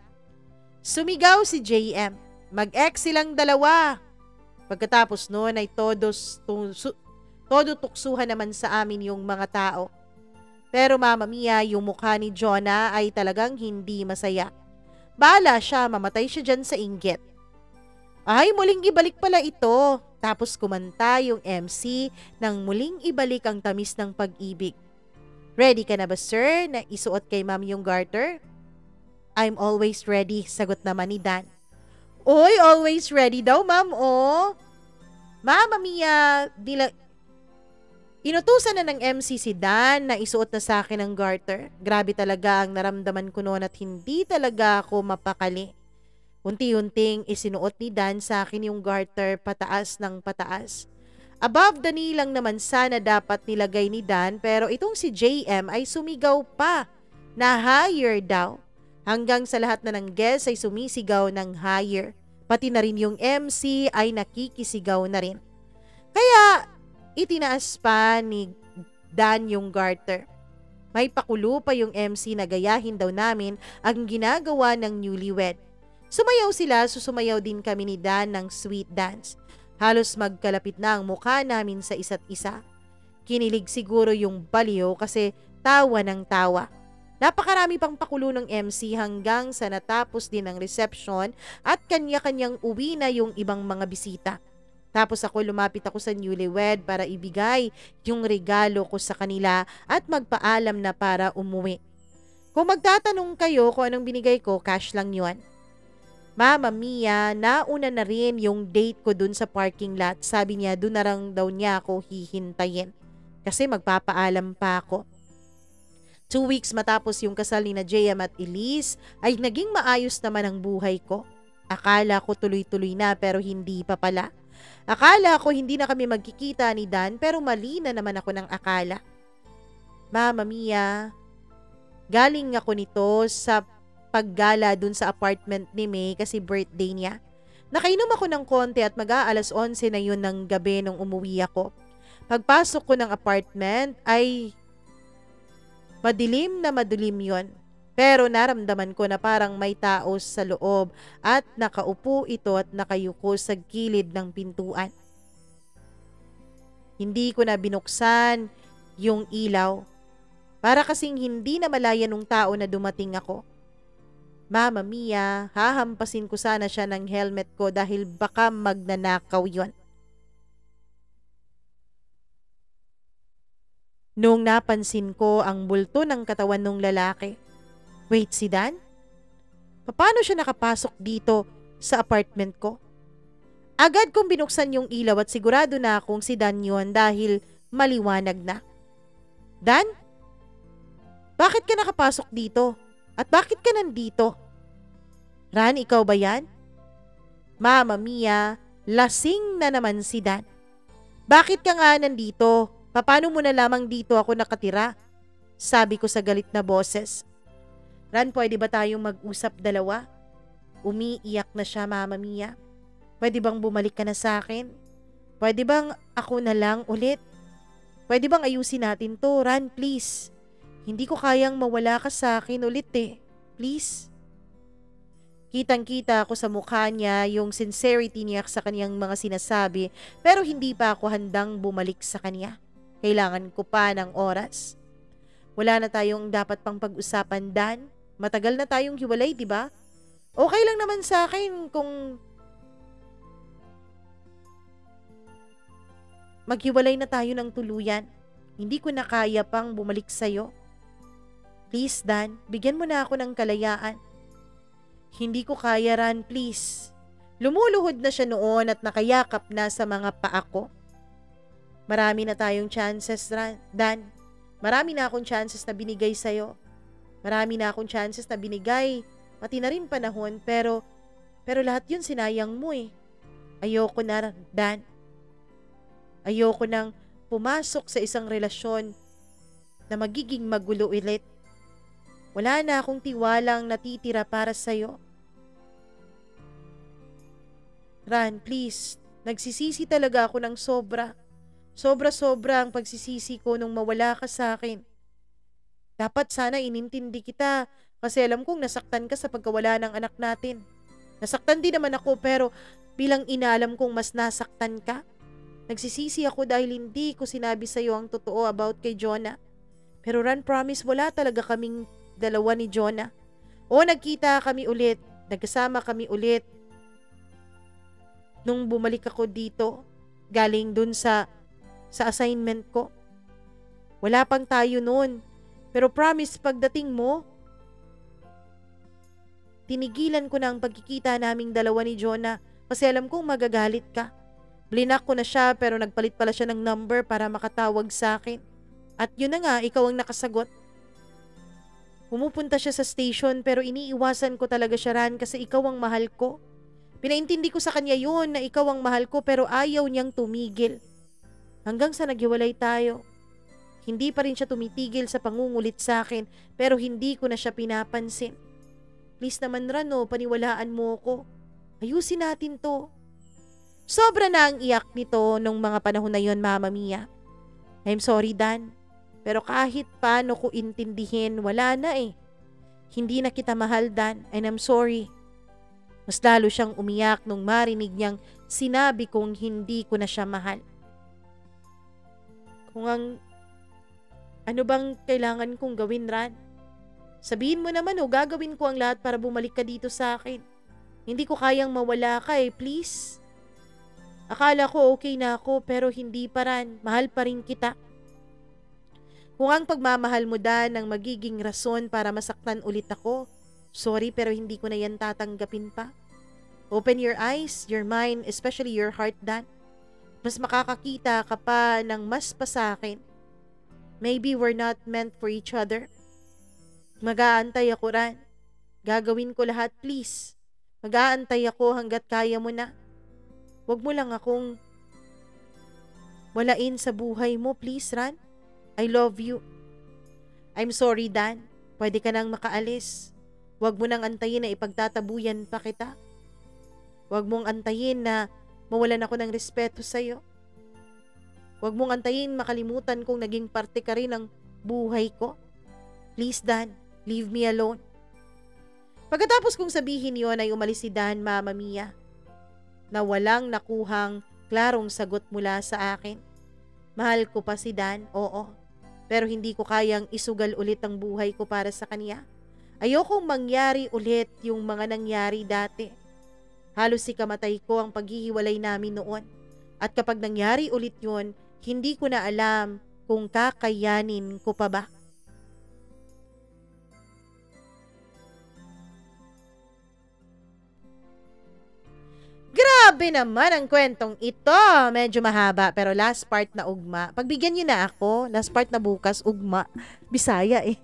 Sumigaw si JM. Mag-ex silang dalawa. Pagkatapos noon ay todo tuksuhan naman sa amin yung mga tao. Pero Mama Mia, yung mukha ni Jonah ay talagang hindi masaya. Bahala siya, mamatay siya dyan sa inggit. Ay, muling ibalik pala ito. Tapos kumanta yung MC nang muling ibalik ang tamis ng pag-ibig. Ready ka na ba, sir, na isuot kay ma'am yung garter? I'm always ready, sagot naman ni Dan. Oy, always ready daw, ma'am, oh. Mama Mia, inutusan na ng MC si Dan na isuot na sa akin ang garter. Grabe talaga ang naramdaman ko noon at hindi talaga ako mapakali. Unti-unting isinuot ni Dan sa akin yung garter pataas ng pataas. Above the knee lang naman sana dapat nilagay ni Dan, pero itong si JM ay sumigaw pa na higher daw. Hanggang sa lahat na ng guests ay sumisigaw ng higher. Pati na rin yung MC ay nakikisigaw na rin. Kaya itinaas pa ni Dan yung garter. May pakulo pa yung MC na gayahin daw namin ang ginagawa ng newlywed. Sumayaw sila, susumayaw din kami ni Dan ng sweet dance. Halos magkalapit na ang mukha namin sa isa't isa. Kinilig siguro yung baliw kasi tawa ng tawa. Napakarami pang pakulo ng MC hanggang sa natapos din ang reception at kanya-kanyang uwi na yung ibang mga bisita. Tapos lumapit ako sa newlywed para ibigay yung regalo ko sa kanila at magpaalam na para umuwi. Kung magtatanong kayo kung anong binigay ko, cash lang yun. Mama Mia, nauna na rin yung date ko dun sa parking lot. Sabi niya, dun na lang daw niya ako hihintayin. Kasi magpapaalam pa ako. 2 weeks matapos yung kasal ni na JM at Elise, ay naging maayos naman ang buhay ko. Akala ko tuloy-tuloy na pero hindi pa pala. Akala ko hindi na kami magkikita ni Dan pero mali na naman ako ng akala. Mama Mia, galing ako nito sa paggala dun sa apartment ni May kasi birthday niya. Nakainom ako ng konti at mag-aalas 11 na yun ng gabi nung umuwi ako. Pagpasok ko ng apartment ay madilim na madilim yon. Pero naramdaman ko na parang may tao sa loob at nakaupo ito at nakayuko sa gilid ng pintuan. Hindi ko na binuksan yung ilaw. Para kasing hindi na malaya nung tao na dumating ako. Mama Mia, hahampasin ko sana siya ng helmet ko dahil baka magnanakaw yon. Noong napansin ko ang bulto ng katawan ng lalaki. Wait, si Dan? Paano siya nakapasok dito sa apartment ko? Agad kong binuksan yung ilaw at sigurado na akong si Dan yun dahil maliwanag na. Dan? Bakit ka nakapasok dito? At bakit ka nandito? Ran, ikaw ba yan? Mama Mia, lasing na naman si Dan. Bakit ka nga nandito? Paano mo na lamang dito ako nakatira? Sabi ko sa galit na boses. Ran, pwede ba tayong mag-usap dalawa? Umiiyak na siya, Mama Mia. Pwede bang bumalik ka na sa akin? Pwede bang ako na lang ulit? Pwede bang ayusin natin to? Ran, please. Hindi ko kayang mawala ka sa akin ulit eh. Please. Kitang-kita ako sa mukha niya yung sincerity niya sa kaniyang mga sinasabi pero hindi pa ako handang bumalik sa kanya. Kailangan ko pa ng oras. Wala na tayong dapat pang pag-usapan, Dan. Matagal na tayong hiwalay, di ba? Okay lang naman sa akin kung maghiwalay na tayo ng tuluyan. Hindi ko na kaya pang bumalik sa'yo. Please, Dan, bigyan mo na ako ng kalayaan. Hindi ko kaya, Ran, please. Lumuluhod na siya noon at nakayakap na sa mga paa ko. Marami na tayong chances, Dan. Marami na akong chances na binigay sa'yo. Marami na akong chances na binigay, pati na rin panahon, pero lahat yun sinayang mo eh. Ayoko na, Dan. Ayoko nang pumasok sa isang relasyon na magiging magulo ulit. Wala na akong tiwalang natitira para sa'yo. Ran, please, nagsisisi talaga ako ng sobra. Sobra-sobra ang pagsisisi ko nung mawala ka sa akin. Dapat sana inintindi kita kasi alam kong nasaktan ka sa pagkawala ng anak natin. Nasaktan din naman ako pero bilang ina alam kong mas nasaktan ka. Nagsisisi ako dahil hindi ko sinabi sa iyo ang totoo about kay Jonah. Pero Ran, promise, wala talaga kaming dalawa ni Jonah. O nagkita kami ulit, nagkasama kami ulit. Nung bumalik ako dito, galing dun sa assignment ko. Wala pang tayo noon. Pero promise, pagdating mo, tinigilan ko na ang pagkikita naming dalawa ni Jonah kasi alam kong magagalit ka. Blinak ko na siya pero nagpalit pala siya ng number para makatawag sa akin. At yun na nga, ikaw ang nakasagot. Pumupunta siya sa station pero iniiwasan ko talaga siya, Ran, kasi ikaw ang mahal ko. Pinaintindi ko sa kanya yun na ikaw ang mahal ko pero ayaw niyang tumigil. Hanggang sa naghiwalay tayo. Hindi pa rin siya tumitigil sa pangungulit sa akin pero hindi ko na siya pinapansin. Please naman, Rano, paniwalaan mo ko. Ayusin natin to. Sobra na ang iyak nito nung mga panahon na yon, Mama Mia. I'm sorry, Dan. Pero kahit paano ko intindihin, wala na eh. Hindi na kita mahal, Dan, and I'm sorry. Mas lalo siyang umiyak nung marinig niyang sinabi kong hindi ko na siya mahal. Ano bang kailangan kong gawin, Ran? Sabihin mo naman gagawin ko ang lahat para bumalik ka dito sa akin. Hindi ko kayang mawala ka please. Akala ko okay na ako pero hindi pa, Ran. Mahal pa rin kita. Kung ang pagmamahal mo, Dan, ang magiging rason para masaktan ulit ako, sorry pero hindi ko na yan tatanggapin pa. Open your eyes, your mind, especially your heart, Dan. Mas makakakita ka pa ng mas pa sa akin. Maybe we're not meant for each other. Mag-aantay ako, Ran. Gagawin ko lahat, please. Mag-aantay ako hanggat kaya mo na. Huwag mo lang akong walain sa buhay mo, please, Ran. I love you. I'm sorry, Dan. Pwede ka nang makaalis. Huwag mo nang antayin na ipagtatabuyan pa kita. Huwag mong antayin na mawalan ako ng respeto sa'yo. Huwag mong antayin makalimutan kong naging parte ka rin ng buhay ko. Please, Dan, leave me alone. Pagkatapos kong sabihin yon ay umalis si Dan, Mama Mia, na walang nakuhang klarong sagot mula sa akin. Mahal ko pa si Dan, oo, pero hindi ko kayang isugal ulit ang buhay ko para sa kanya. Ayokong mangyari ulit yung mga nangyari dati. Halos ikamatay ko ang paghihiwalay namin noon. At kapag nangyari ulit yun, hindi ko na alam kung kakayanin ko pa ba. Grabe naman ang kwentong ito. Medyo mahaba pero last part na ugma. Pagbigyan niyo na ako. Last part na bukas, ugma. Bisaya eh.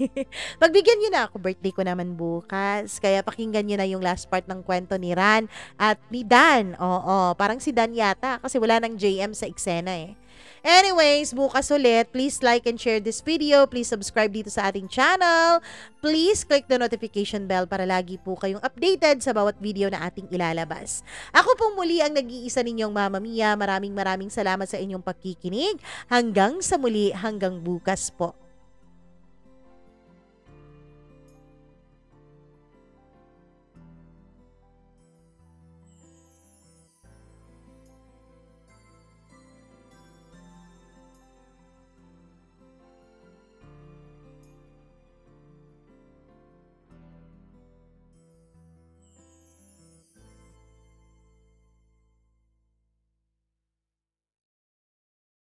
Pagbigyan niyo na ako. Birthday ko naman bukas. Kaya pakinggan niyo na yung last part ng kwento ni Ran at ni Dan. Oo, parang si Dan yata kasi wala nang JM sa eksena eh. Anyways, bukas ulit. Please like and share this video. Please subscribe dito sa ating channel. Please click the notification bell para lagi po kayong updated sa bawat video na ating ilalabas. Ako pong muli ang nag-iisa ninyong Mama Mia. Maraming salamat sa inyong pakikinig. Hanggang sa muli, hanggang bukas po.